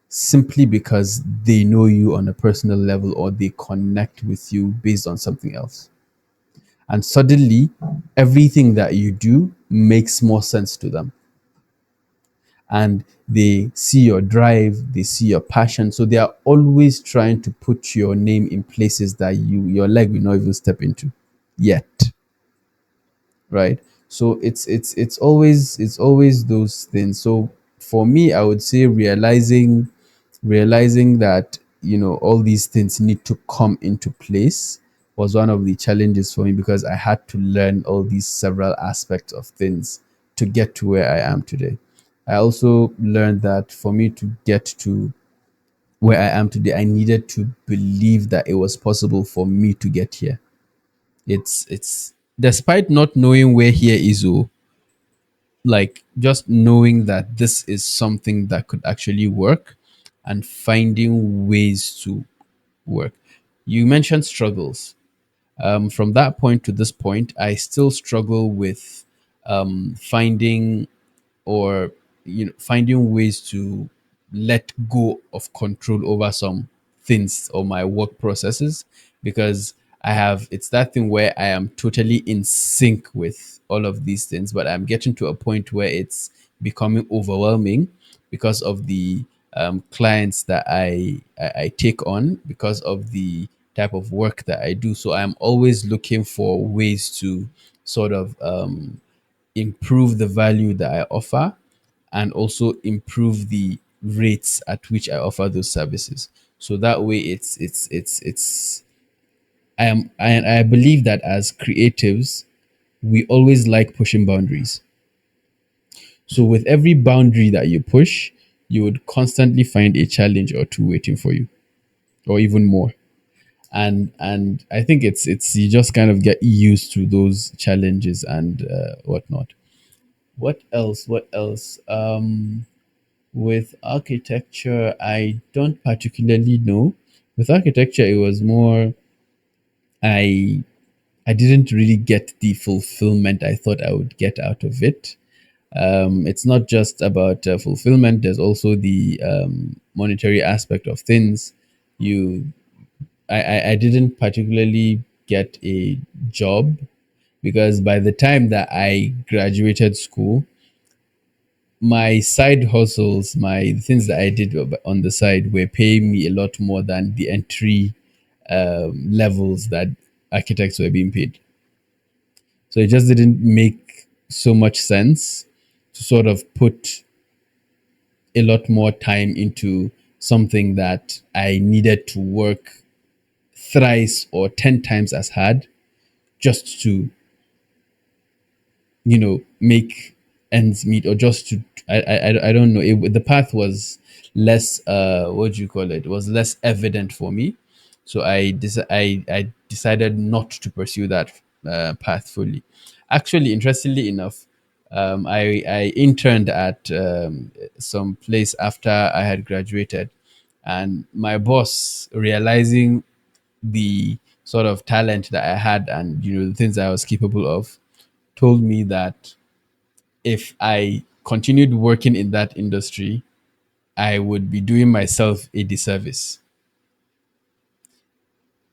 simply because they know you on a personal level or they connect with you based on something else. And suddenly, everything that you do makes more sense to them. And they see your drive, they see your passion. So they are always trying to put your name in places that your leg will not even step into yet. Right? So it's always those things. So for me, I would say realizing that all these things need to come into place was one of the challenges for me, because I had to learn all these several aspects of things to get to where I am today. I also learned that for me to get to where I am today, I needed to believe that it was possible for me to get here. It's despite not knowing where here is, like just knowing that this is something that could actually work and finding ways to work. You mentioned struggles. From that point to this point, I still struggle with finding or finding ways to let go of control over some things or my work processes, because I have it's that thing where I am totally in sync with all of these things, but I'm getting to a point where it's becoming overwhelming because of the clients that I take on, because of the type of work that I do. So I'm always looking for ways to sort of improve the value that I offer, and also improve the rates at which I offer those services. So that way it's I believe that as creatives, we always like pushing boundaries. So with every boundary that you push, you would constantly find a challenge or two waiting for you, or even more. And I think it's you just kind of get used to those challenges and whatnot. What else? What else? With architecture, I don't particularly know. With architecture, it was more I I didn't really get the fulfillment I thought I would get out of it. It's not just about fulfillment. There's also the monetary aspect of things. You, I didn't particularly get a job, because by the time that I graduated school, my side hustles, my things that I did on the side were paying me a lot more than the entry levels that architects were being paid. So it just didn't make so much sense to sort of put a lot more time into something that I needed to work thrice or 10 times as hard just to make ends meet, or just to I don't know, the path was less what do you call it, was less evident for me. So I decided not to pursue that path fully. Actually, interestingly enough, I interned at some place after I had graduated, and my boss, realizing the sort of talent that I had and the things I was capable of, told me that if I continued working in that industry, I would be doing myself a disservice,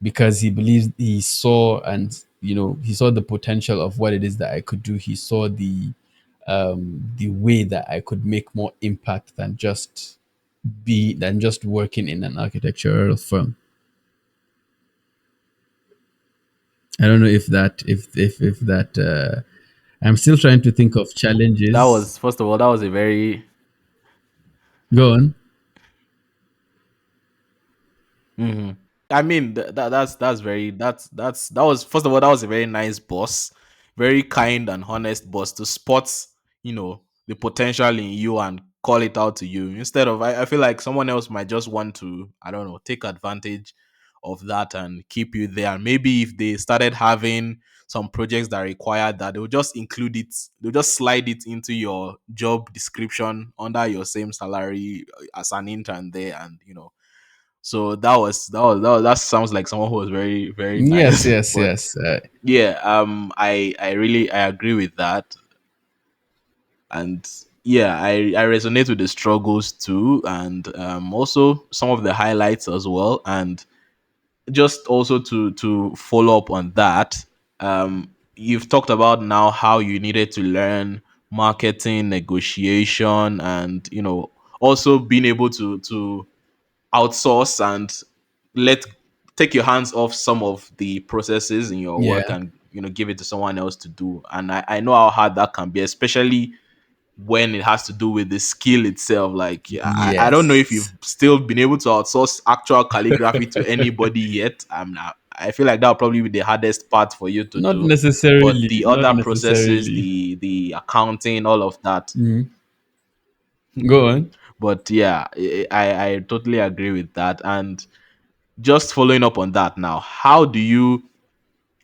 because he believes he saw, and he saw the potential of what it is that I could do. He saw the way that I could make more impact than just working in an architectural firm. I don't know if that I'm still trying to think of That challenges. was, first of all, that was a very. Go on. Mhm. I mean, that's very that was, first of all, that was a very nice boss, very kind and honest boss to spot, the potential in you and call it out to you. Instead of, I feel like someone else might just want to, I don't know, take advantage of that and keep you there. And maybe if they started having some projects that require that, they'll just include it, they'll just slide it into your job description under your same salary as an intern there, and so that sounds like someone who was very, very Yes, nice. yes, But yes. yeah, I really I agree with that. And yeah, I resonate with the struggles too, and also some of the highlights as well. And just also to follow up on that, you've talked about now how you needed to learn marketing, negotiation, and also being able to outsource and let take your hands off some of the processes in your work, Yeah. and give it to someone else to do. And I know how hard that can be, especially when it has to do with the skill itself. Like, I don't know if you've Yes. still been able to outsource actual calligraphy to anybody yet. I feel like that would probably be the hardest part for you to Not do. But necessarily. the Not other processes, necessarily. the accounting, all of that. Mhm. Go on. But yeah, I totally agree with that. And just following up on that now, how do you,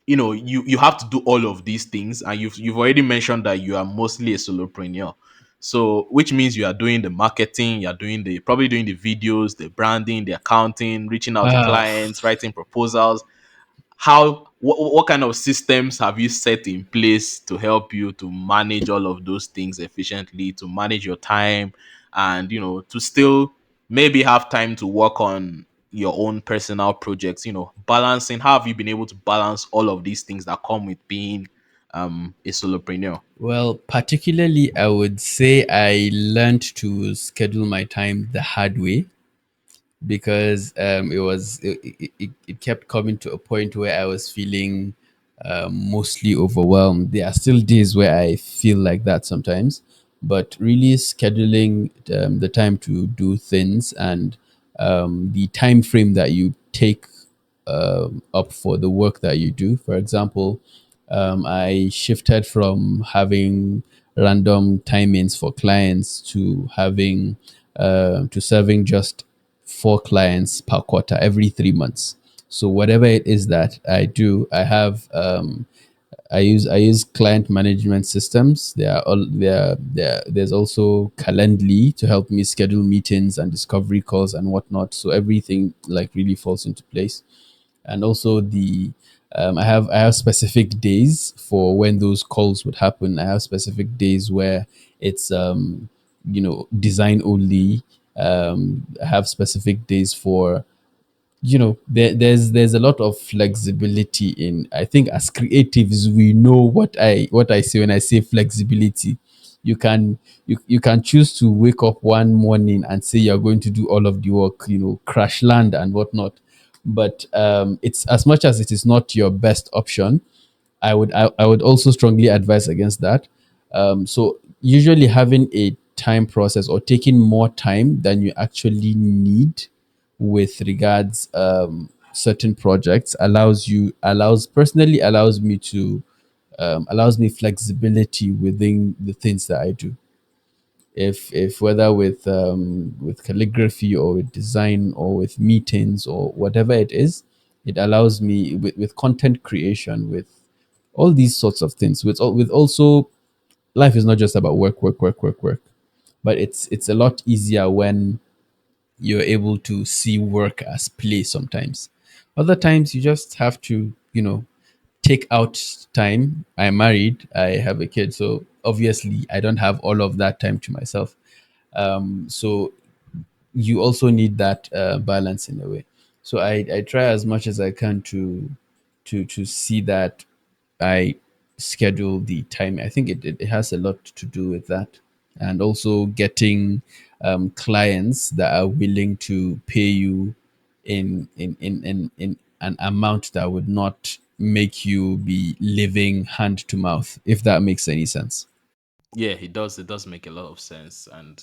you have to do all of these things, and you've already mentioned that you are mostly a solopreneur, so which means you are doing the marketing, you're doing the probably doing the videos, the branding, the accounting, reaching out to Ah, clients, writing proposals. What kind of systems have you set in place to help you to manage all of those things efficiently, to manage your time, and to still maybe have time to work on your own personal projects, balancing? How have you been able to balance all of these things that come with being a solopreneur? well, particularly, I would say I learned to schedule my time the hard way because it kept coming to a point where I was feeling mostly overwhelmed. There are still days where I feel like that sometimes, but really scheduling the time to do things and the time frame that you take up for the work that you do. For example, I shifted from having random timings for clients to having to serving just 4 clients per quarter every 3 months. So whatever it is that I do, I have I use client management systems. There's also Calendly to help me schedule meetings and discovery calls and whatnot. So everything like really falls into place. And also the I have specific days for when those calls would happen. I have specific days where it's design only. I have specific days for there's a lot of flexibility in. I think as creatives we know what I say when I say flexibility. You can choose to wake up one morning and say you're going to do all of the work, crash land and whatnot. But it's as much as it is not your best option. I would also strongly advise against that. So usually having a time process or taking more time than you actually need with regards certain projects allows me flexibility within the things that I do. If whether with calligraphy or with design or with meetings or whatever it is, it allows me with content creation, with all these sorts of things, with also life is not just about work, work, work, work, work, but it's a lot easier when you're able to see work as play sometimes. Other times you just have to, take out time. I'm married, I have a kid, so obviously I don't have all of that time to myself. So you also need that balance in a way. So I try as much as I can to see that I schedule the time. I think it has a lot to do with that. And also getting clients that are willing to pay you in an amount that would not make you be living hand to mouth, if that makes any sense. Yeah, it does make a lot of sense. And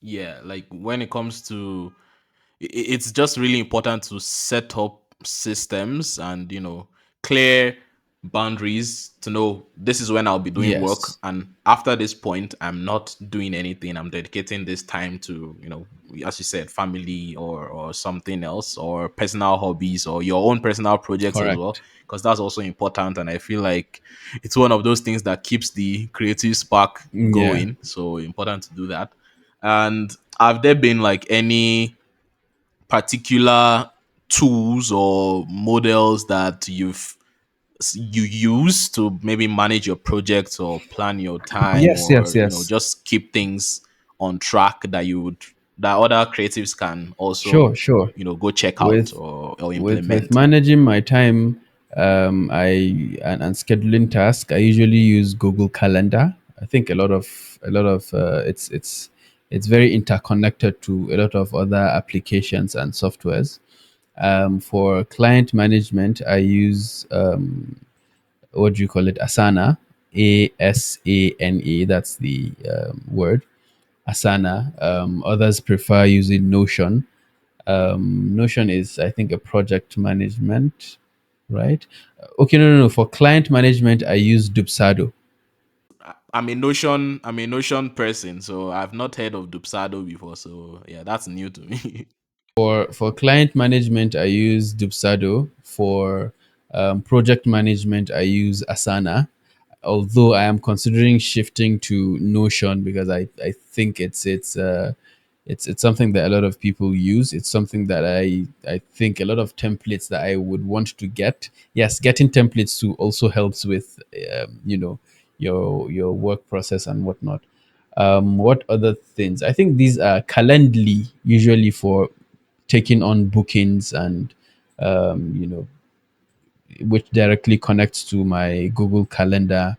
yeah, like when it comes to it's just really important to set up systems and clear boundaries to know this is when I'll be doing work, Yes, and after this point I'm not doing anything. I'm dedicating this time to, as you said, family or something else, or personal hobbies, or your own personal projects as well, correct. because that's also important. And I feel like it's one of those things that keeps the creative spark Yeah. going. So important to do that. And have there been like any particular tools or models that you use to maybe manage your projects or plan your time, Yes, yes, or yes. just keep things on track that you would that other creatives can also Sure, sure. go check out With or with implement? managing my time, and scheduling tasks, I usually use Google Calendar. I think a lot of it's very interconnected to a lot of other applications and softwares. For client management, I use what do you call it? Asana, Asana. That's the word. Asana. Others prefer using Notion. Notion is, I think, a project management, right? Okay, no, no, no. For client management, I use Dubsado. I'm a Notion person, so I've not heard of Dupsado before. So yeah, that's new to me. For client management, I use Dubsado. For project management, I use Asana. Although I am considering shifting to Notion because I think it's something that a lot of people use. It's something that I think a lot of templates that I would want to get. Yes, getting templates too also helps with your work process and whatnot. What other things? I think these are Calendly, usually for taking on bookings and you know which directly connects to my Google Calendar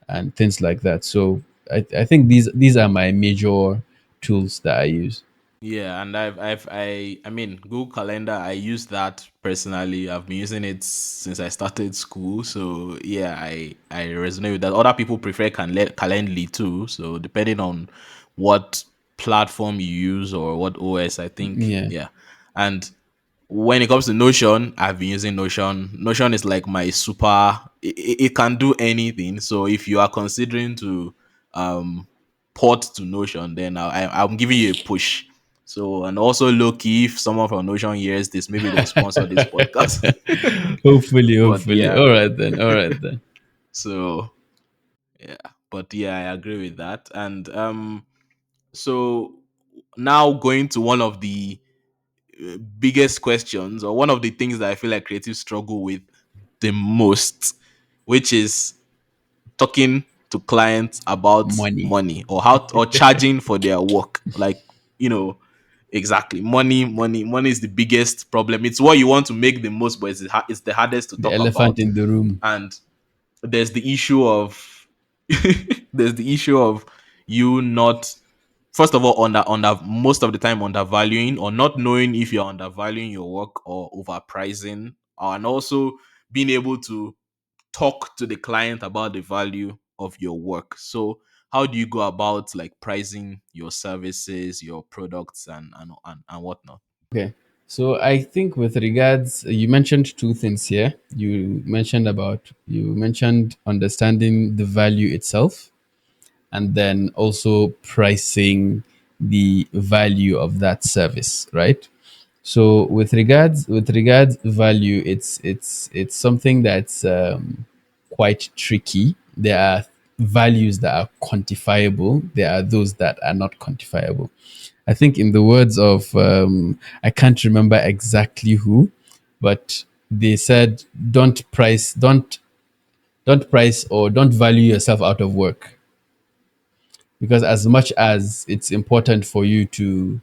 and things like that. So I think these are my major tools that I use. Yeah, and I mean, Google Calendar, I use that personally. I've been using it since I started school. So yeah, I resonate with that. Other people prefer Calendly too. So depending on what platform you use or what OS, I think, Yeah. yeah. And when it comes to Notion, I've been using Notion. Notion is like my super. It can do anything. So if you are considering to um port to Notion, then I'm giving you a push. So, and also low key, if someone from Notion hears this, maybe they'll sponsor this podcast. Hopefully, But hopefully. yeah, All right then. All right then. so yeah, but yeah, I agree with that. And so now going to one of the biggest questions, or one of the things that I feel like creatives struggle with the most, which is talking to clients about Money. money, or or charging for their work. Like, you know, exactly. Money is the biggest problem. It's what you want to make the most, but it's the hardest to The talk elephant about. in the room. And there's the issue of there's the issue of you not, first of all, under most of the time undervaluing, or not knowing if you're undervaluing your work or overpricing, and also being able to talk to the client about the value of your work. So how do you go about like pricing your services, your products, and whatnot? Okay. So I think with regards, you mentioned two things here. You mentioned understanding the value itself, and then also pricing the value of that service, right? So with regards value, it's something that's quite tricky. There are values that are quantifiable. There are those that are not quantifiable. I think in the words of I can't remember exactly who, but they said don't price or don't value yourself out of work, because as much as it's important for you to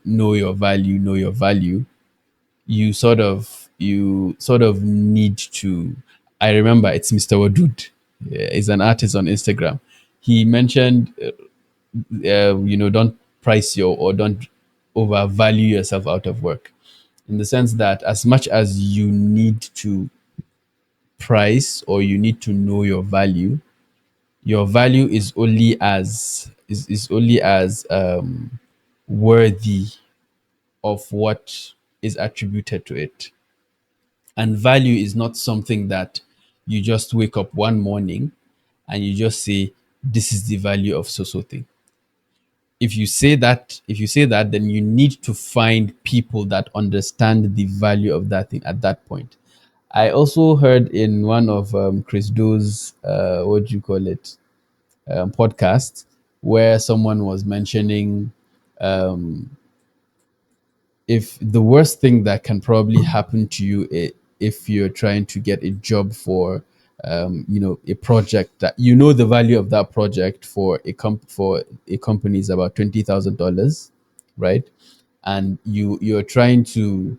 know your value, you sort of need to. I remember it's Mr. Wadud. He's an artist on Instagram. He mentioned don't price your or don't overvalue yourself out of work, in the sense that as much as you need to price or you need to know your value is only as worthy of what is attributed to it. And value is not something that you just wake up one morning and you just say, this is the value of so so thing. If you say that, then you need to find people that understand the value of that thing at that point. I also heard in one of Chris Doe's what do you call it, podcast, where someone was mentioning, if the worst thing that can probably happen to you, if you're trying to get a job for a project that you know the value of that project for a company is about $20,000, right? And you're trying to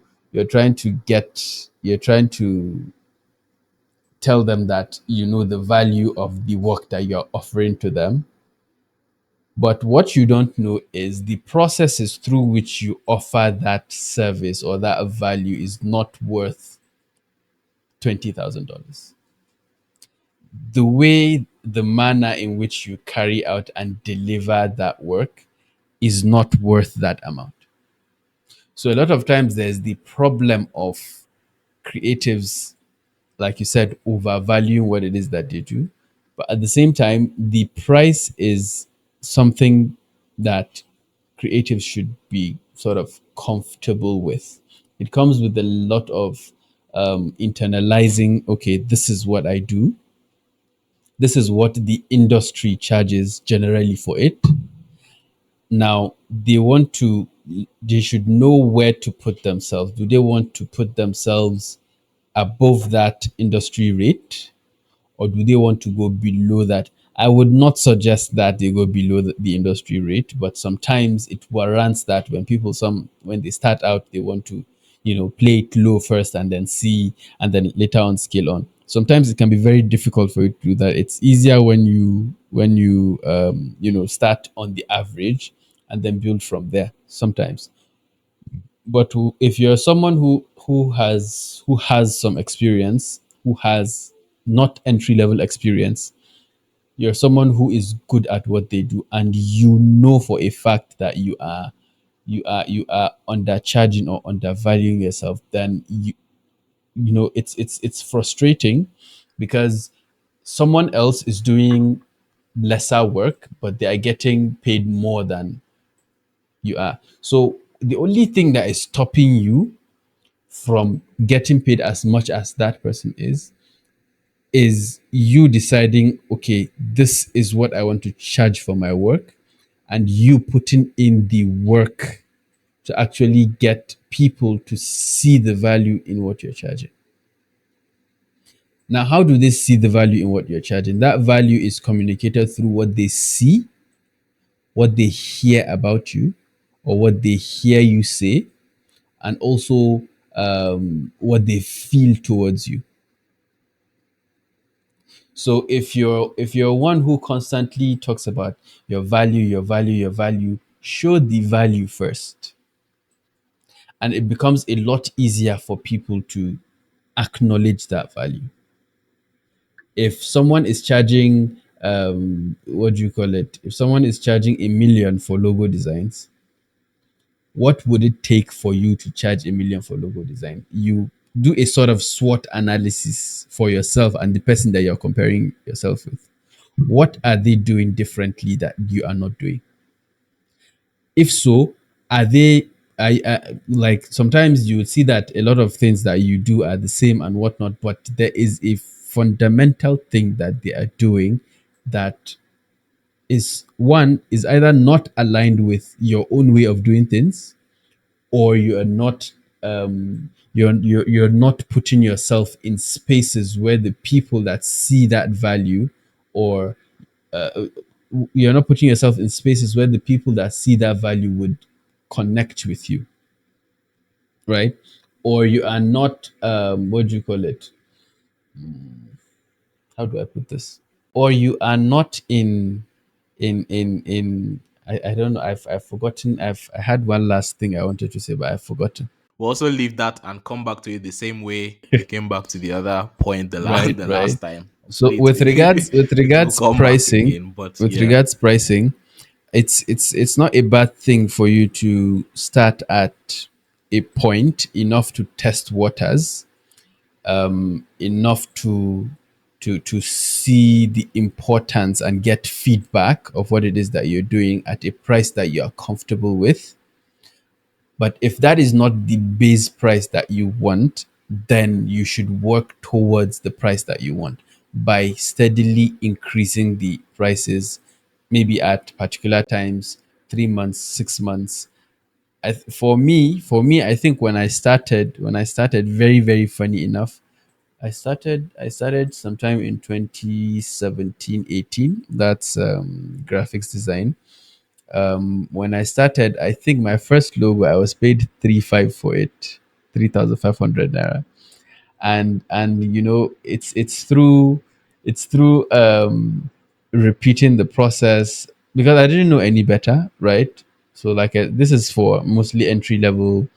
tell them that you know the value of the work that you're offering to them. But what you don't know is the processes through which you offer that service or that value is not worth $20,000. The manner in which you carry out and deliver that work is not worth that amount. So a lot of times there's the problem of creatives, like you said, overvaluing what it is that they do. But at the same time, the price is something that creatives should be sort of comfortable with. It comes with a lot of internalizing, okay, this is what I do, this is what the industry charges generally for it. Now they should know where to put themselves. Do they want to put themselves above that industry rate, or do they want to go below that? I would not suggest that they go below the industry rate, but sometimes it warrants that when they start out, they want to, play it low first and then see, and then later on scale on. Sometimes it can be very difficult for you to do that. It's easier when you start on the average and then build from there sometimes. But if you're someone who has some experience, who has not entry level experience, you're someone who is good at what they do, and you know for a fact that you are undercharging or undervaluing yourself, then it's frustrating, because someone else is doing lesser work but they are getting paid more than you are. So the only thing that is stopping you from getting paid as much as that person is you deciding, okay, this is what I want to charge for my work, and you putting in the work to actually get people to see the value in what you're charging. Now, how do they see the value in what you're charging? That value is communicated through what they see, what they hear about you, or what they hear you say, and also what they feel towards you. So if you're one who constantly talks about your value, show the value first, and it becomes a lot easier for people to acknowledge that value. If someone is charging, what do you call it? If someone is charging 1 million for logo designs, what would it take for you to charge 1 million for logo design? You do a sort of SWOT analysis for yourself and the person that you're comparing yourself with. What are they doing differently that you are not doing? If so, are they like, sometimes you would see that a lot of things that you do are the same and whatnot, but there is a fundamental thing that they are doing that is either not aligned with your own way of doing things, or you're not putting yourself in spaces where the people that see that value, or you're not putting yourself in spaces where the people that see that value would connect with you, right? Or you are not, what do you call it, how do I put this, or you are not in I don't know, I've forgotten. I had one last thing I wanted to say, but I've forgotten. We'll also leave that and come back to it the same way we came back to the other point Right, the right. last time. So Hopefully with regards with it will regards come back pricing, again. But with yeah. regards pricing, it's not a bad thing for you to start at a point enough to test waters, enough to see the importance and get feedback of what it is that you're doing at a price that you are comfortable with. But if that is not the base price that you want, then you should work towards the price that you want by steadily increasing the prices, maybe at particular times, 3 months, 6 months. For me, I think when I started, very, very funny enough, I started sometime in 2017, 18. That's graphics design. When I started, I think my first logo I was paid 3,500 for it, 3,500 naira. And it's through repeating the process, because I didn't know any better, right? So like, this is for mostly entry level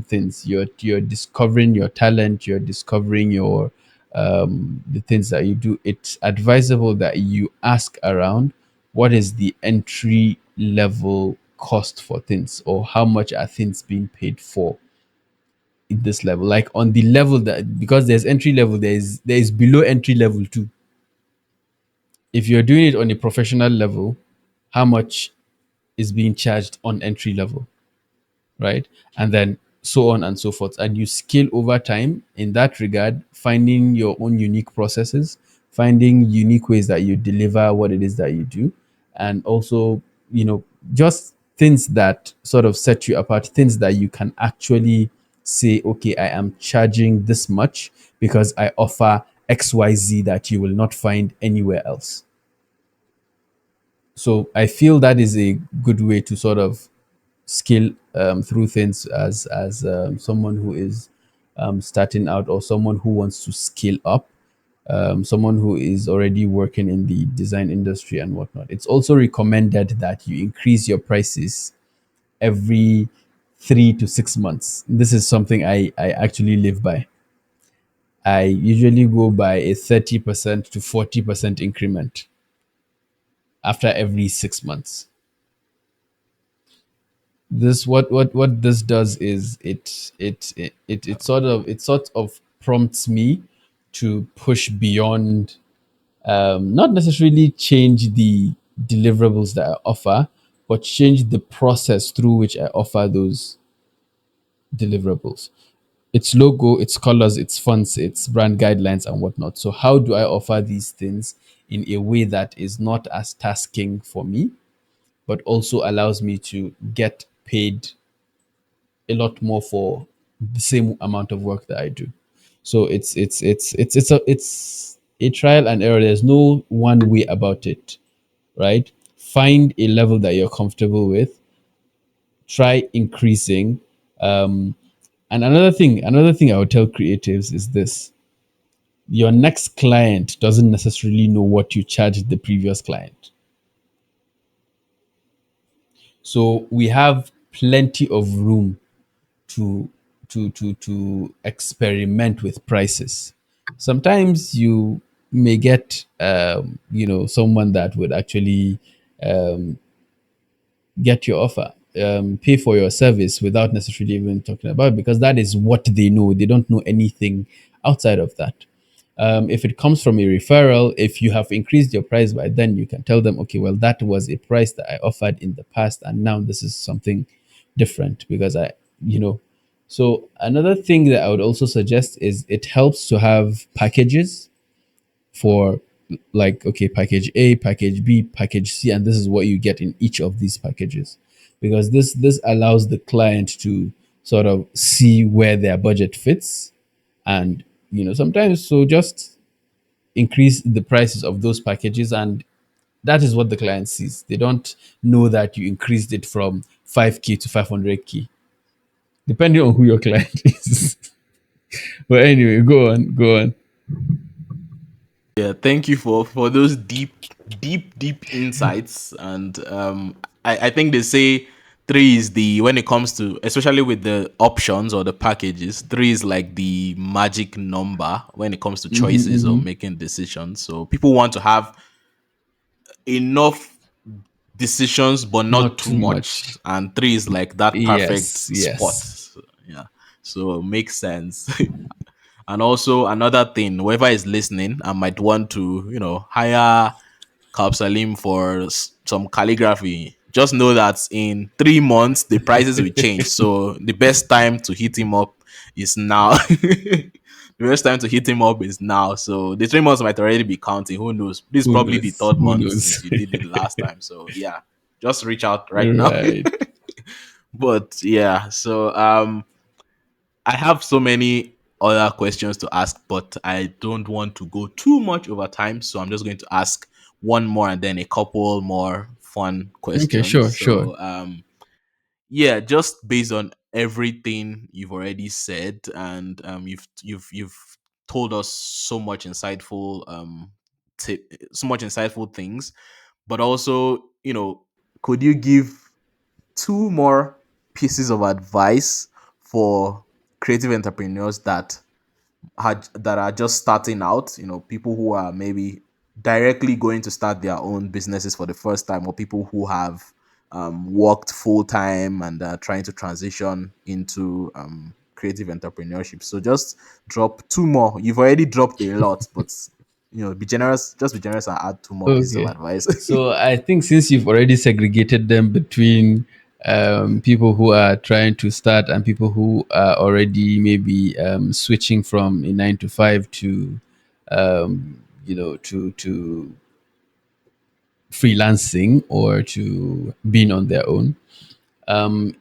things. You're discovering your talent, you're discovering your the things that you do. It's advisable that you ask around, what is the entry level cost for things, or how much are things being paid for in this level, like on the level that, because there's entry level, there is below entry level too. If you're doing it on a professional level, how much is being charged on entry level, right? And then so on and so forth. And you scale over time in that regard, finding your own unique processes, finding unique ways that you deliver what it is that you do. And also, just things that sort of set you apart, things that you can actually say, okay, I am charging this much because I offer XYZ that you will not find anywhere else. So I feel that is a good way to sort of scale through things, as someone who is starting out, or someone who wants to scale up, someone who is already working in the design industry and whatnot. It's also recommended that you increase your prices every 3 to 6 months. This is something I actually live by. I usually go by a 30% to 40% increment after every 6 months. This what this does is it sort of prompts me to push beyond, not necessarily change the deliverables that I offer, but change the process through which I offer those deliverables. Its logo, its colors, its fonts, its brand guidelines, and whatnot. So how do I offer these things in a way that is not as tasking for me, but also allows me to get paid a lot more for the same amount of work that I do. So it's a trial and error. There's no one way about it, right? Find a level that you're comfortable with. Try increasing. Um, and another thing I would tell creatives is this: your next client doesn't necessarily know what you charged the previous client. So we have plenty of room to to experiment with prices. Sometimes you may get someone that would actually get your offer, pay for your service without necessarily even talking about it, because that is what they know. They don't know anything outside of that. If it comes from a referral, if you have increased your price by then, you can tell them, okay, well, that was a price that I offered in the past, and now this is something different because you know. So another thing that I would also suggest is it helps to have packages for, like, okay, package A, package B, package C, and this is what you get in each of these packages, because this allows the client to sort of see where their budget fits. And sometimes, so just increase the prices of those packages, and that is what the client sees. They don't know that you increased it from 5K to 500K, depending on who your client is. But anyway, go on. Yeah, thank you for those deep insights. And I think they say three is the, when it comes to, especially with the options or the packages, three is like the magic number when it comes to choices or making decisions. So people want to have enough decisions but Not not too too much, much. and three is like that perfect Yes, spot. yes. So, yeah, so makes sense. And also another thing, whoever is listening, I might want to, hire Qalbsaleem for some calligraphy. Just know that in 3 months the prices will change. So the best time to hit him up is now. The best time to hit him up is now. So the 3 months might already be counting. Who knows? This is Who probably the knows? third Who month since knows? you did it the last time. So yeah, just reach out right now. Right. But yeah, so I have so many other questions to ask, but I don't want to go too much over time. So I'm just going to ask one more and then a couple more fun Okay, questions. sure, sure. So yeah, just based on everything you've already said, and you've told us so much insightful so much insightful things, but also, could you give two more pieces of advice for creative entrepreneurs that are just starting out, people who are maybe directly going to start their own businesses for the first time, or people who have worked full time and are trying to transition into creative entrepreneurship. So just drop two more. You've already dropped a lot, but be generous. Just be generous and add two more pieces of Okay. advice. So I think since you've already segregated them between people who are trying to start and people who are already maybe switching from a 9 to 5 to, to freelancing or to being on their own.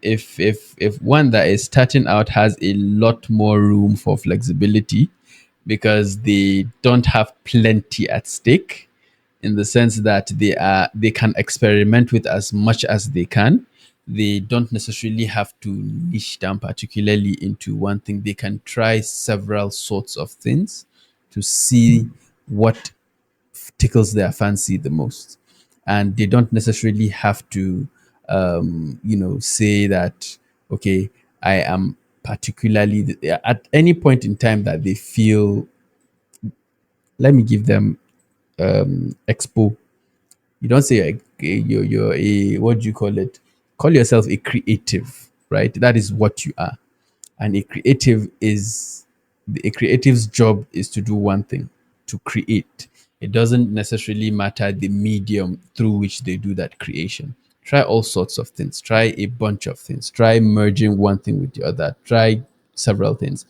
If one that is starting out has a lot more room for flexibility because they don't have plenty at stake, in the sense that they can experiment with as much as they can. They don't necessarily have to niche down particularly into one thing. They can try several sorts of things to see what tickles their fancy the most, and they don't necessarily have to say that, okay, I am particularly at any point in time that they feel, let me give them expo. You don't say you're a, what do you call it, call yourself a creative, right? That is what you are. And a creative's job is to do one thing, to create. It doesn't necessarily matter the medium through which they do that creation. Try all sorts of things, try a bunch of things, try merging one thing with the other, try several things.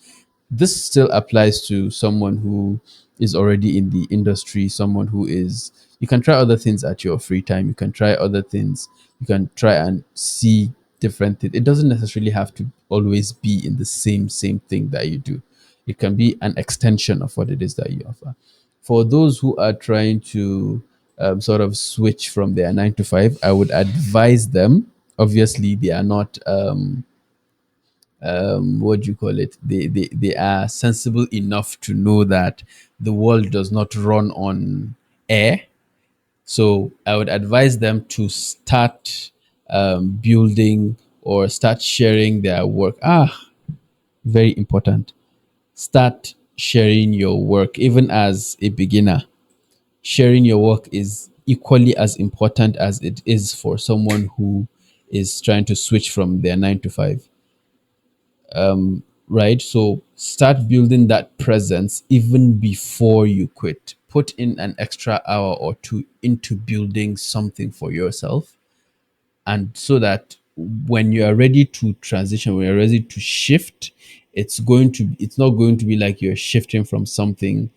This still applies to someone who is already in the industry, someone who is, you can try other things at your free time, you can try other things, you can try and see different things. It doesn't necessarily have to always be in the same thing that you do. It can be an extension of what it is that you offer. For those who are trying to sort of switch from their 9 to 5, I would advise them. Obviously, they are not what do you call it, they are sensible enough to know that the world does not run on air. So I would advise them to start building or start sharing their work. Very important. Start sharing your work even as a beginner. Sharing your work is equally as important as it is for someone who is trying to switch from their 9 to 5, right? So start building that presence even before you quit. Put in an extra hour or two into building something for yourself. And so that when you are ready to transition, when you're ready to shift, it's not going to be like you're shifting from something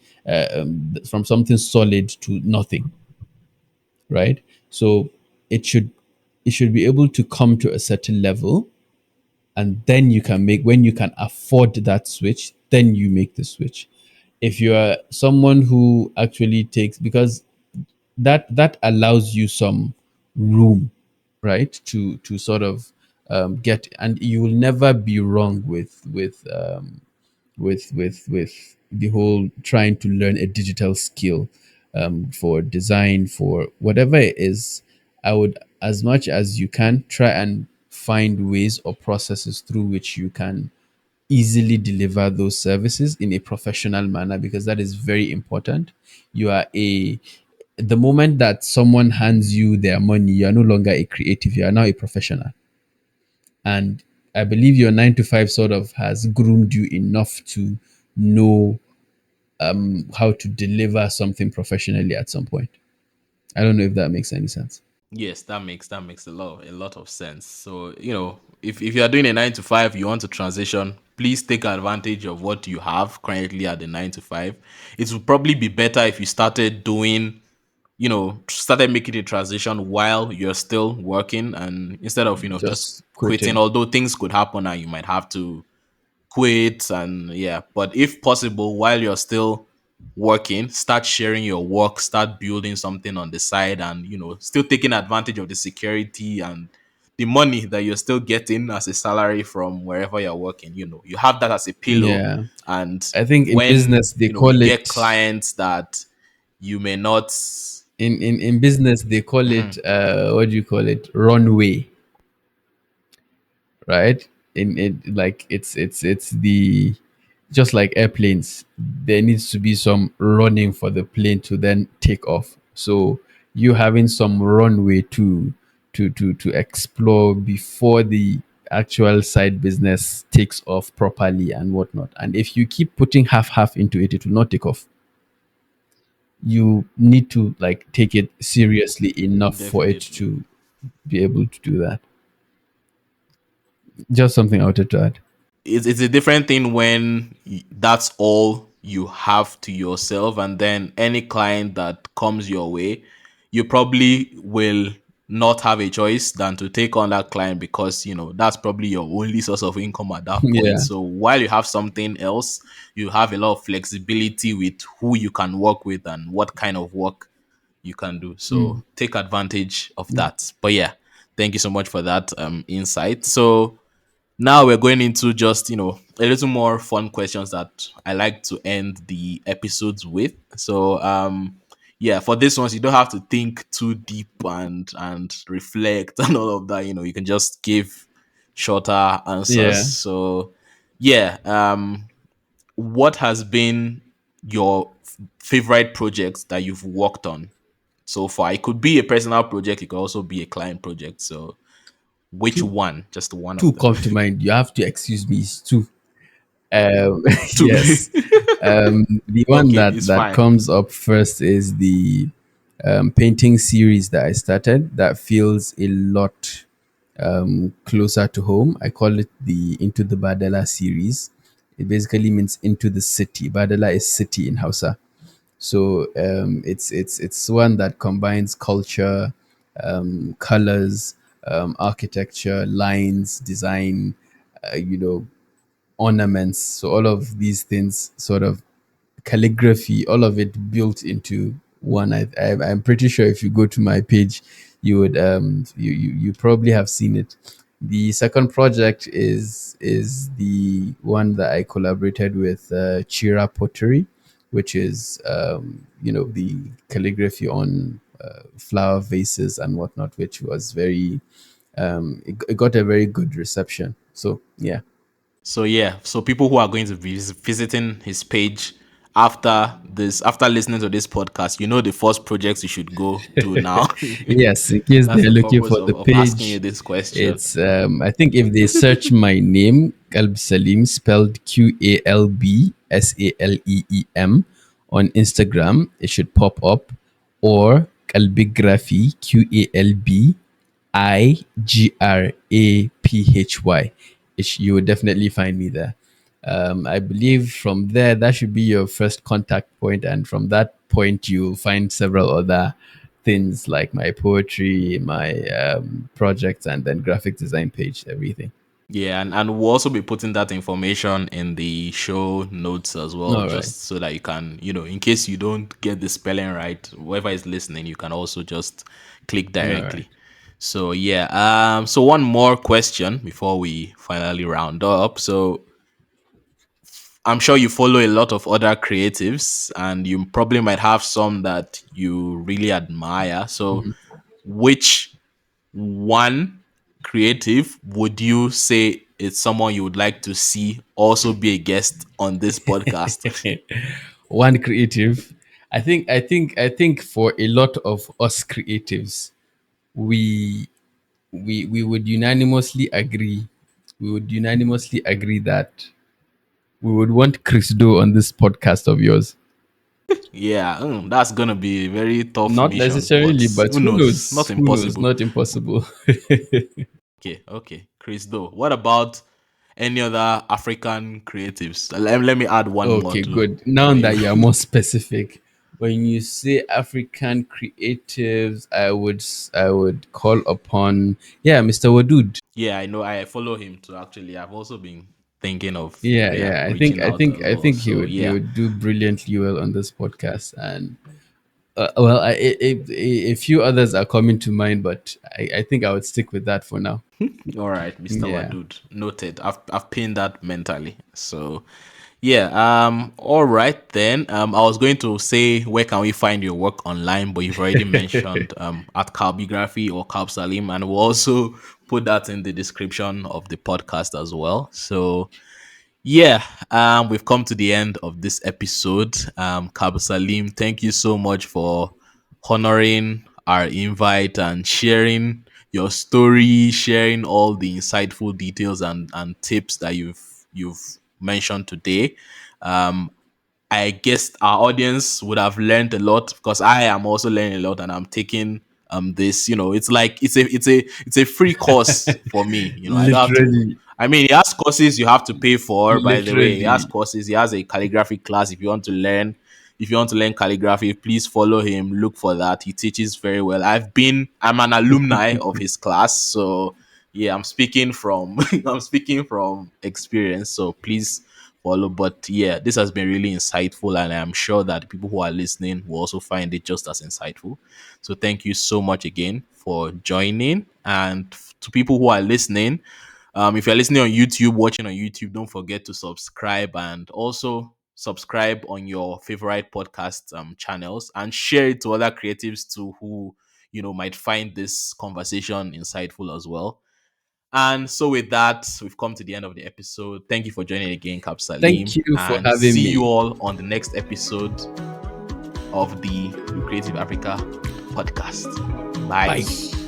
solid to nothing, right? So it should it should be able to come to a certain level, and then you can make, when you can afford that switch, then you make the switch. If you are someone who actually takes, because that allows you some room, right, to sort of get, and you will never be wrong with the whole trying to learn a digital skill for design, for whatever it is. I would, as much as you can, try and find ways or processes through which you can easily deliver those services in a professional manner, because that is very important. You are a The moment that someone hands you their money, you are no longer a creative, you are now a professional. And I believe your 9 to 5 sort of has groomed you enough to know how to deliver something professionally at some point. I don't know if that makes any sense. Yes, that makes a lot of sense. So, if you are doing a 9 to 5, you want to transition, please take advantage of what you have currently at the 9 to 5. It would probably be better if you started making the transition while you're still working, and instead of, just Just quitting, quitting. although things could happen and you might have to quit. And yeah, but if possible, while you're still working, start sharing your work, start building something on the side, and still taking advantage of the security and the money that you're still getting as a salary from wherever you're working. You have that as a pillow. Yeah. And I think in when business they you call get it clients that you may not. in business they call Mhm. it what do you call it? Runway, right? In it, like it's the, just like airplanes, there needs to be some running for the plane to then take off. So you having some runway to explore before the actual side business takes off properly and whatnot. And if you keep putting half into it, it will not take off. You need to like take it seriously enough for it Definitely. to be able to do that. Just something I wanted to add. It's a different thing when that's all you have to yourself, and then any client that comes your way, you probably will not have a choice than to take on that client, because that's probably your only source of income at that point. Yeah. So while you have something else, you have a lot of flexibility with who you can work with and what kind of work you can do. So take advantage of that. But yeah, thank you so much for that insight. So now we're going into just, a little more fun questions that I like to end the episodes with. So, yeah, for this ones, you don't have to think too deep and reflect and all of that. You can just give shorter answers. Yeah. So, yeah, what has been your favorite project that you've worked on so far? It could be a personal project, it could also be a client project. So, which Two one? Just one two of them. come to mind. You have to excuse me. It's two. Two. Yes. The one Okay, that it's that fine. comes up first is the painting series that I started. That feels a lot closer to home. I call it the Into the Badala series. It basically means into the city. Badala is city in Hausa. So it's one that combines culture, colors, architecture, lines, design, you know, ornaments. So all of these things, sort of calligraphy, all of it built into one. I'm pretty sure if you go to my page, you would you probably have seen it. The second project is the one that I collaborated with Chira Pottery, which is the calligraphy on flower vases and whatnot, which was very it got a very good reception. So yeah. So yeah, so people who are going to be visiting his page after listening to this podcast, the first projects you should go to now. Yes, in case That's they're the looking purpose for of, the of asking you page, this question. it's I think if they search my name, Qalbsaleem, spelled Qalbsaleem, on Instagram, it should pop up, or Calligraphy, Qalbigraphy. You would definitely find me there. I believe from there that should be your first contact point, and from that point you'll find several other things like my poetry, my projects, and then graphic design page, everything. Yeah, and we'll also be putting that information in the show notes as well, All right, just so that you can, in case you don't get the spelling right, whoever is listening, you can also just click all right. directly. So yeah, so one more question before we finally round up. So I'm sure you follow a lot of other creatives, and you probably might have some that you really admire. So which one creative would you say is someone you would like to see also be a guest on this podcast? One creative. I think for a lot of us creatives, we we would unanimously agree. We would unanimously agree that we would want Chris Do on this podcast of yours. Yeah, that's gonna be a very tough Not mission, but necessarily, but who who knows? Not knows? Who knows? impossible. Not impossible. Okay, okay. Chris Do. What about any other African creatives? Let me add one more Okay, to good. Now for that you. you are more specific, when you say African creatives, I would call upon, yeah, Mr. Wadud. Yeah, I know. I follow him too. Actually, I've also been thinking of Yeah, yeah. reaching out as I well. think So he yeah. would do brilliantly well on this podcast. And well, a few others are coming to mind, but I think I would stick with that for now. All right, Mr. Yeah. Wadud. Noted. I've pinned that mentally. So yeah, all right then. I was going to say where can we find your work online, but you've already mentioned at Calbigraphy or Qalbsaleem, and we'll also put that in the description of the podcast as well. So yeah, we've come to the end of this episode. Salim, thank you so much for honoring our invite and sharing your story, sharing all the insightful details and tips that you've mentioned today. Um, I guess our audience would have learned a lot because I am also learning a lot and I'm taking this, it's like it's a free course for me. I don't have to. Literally, I mean, he has courses you have to pay for, by the way. He has literally. courses, he has a calligraphy class if you want to learn. If you want to learn calligraphy, please follow him, look for that. He teaches very well. I'm an alumni of his class, so yeah, I'm speaking from I'm speaking from experience. So please follow. But yeah, this has been really insightful, and I'm sure that the people who are listening will also find it just as insightful. So thank you so much again for joining. And to people who are listening, if you're listening on YouTube, watching on YouTube, don't forget to subscribe and also subscribe on your favorite podcast channels and share it to other creatives too who might find this conversation insightful as well. And so with that, we've come to the end of the episode. Thank you for joining again, Cap Thank Salim, you for and having see you me. all on the next episode of the Creative Africa podcast. Bye. Bye.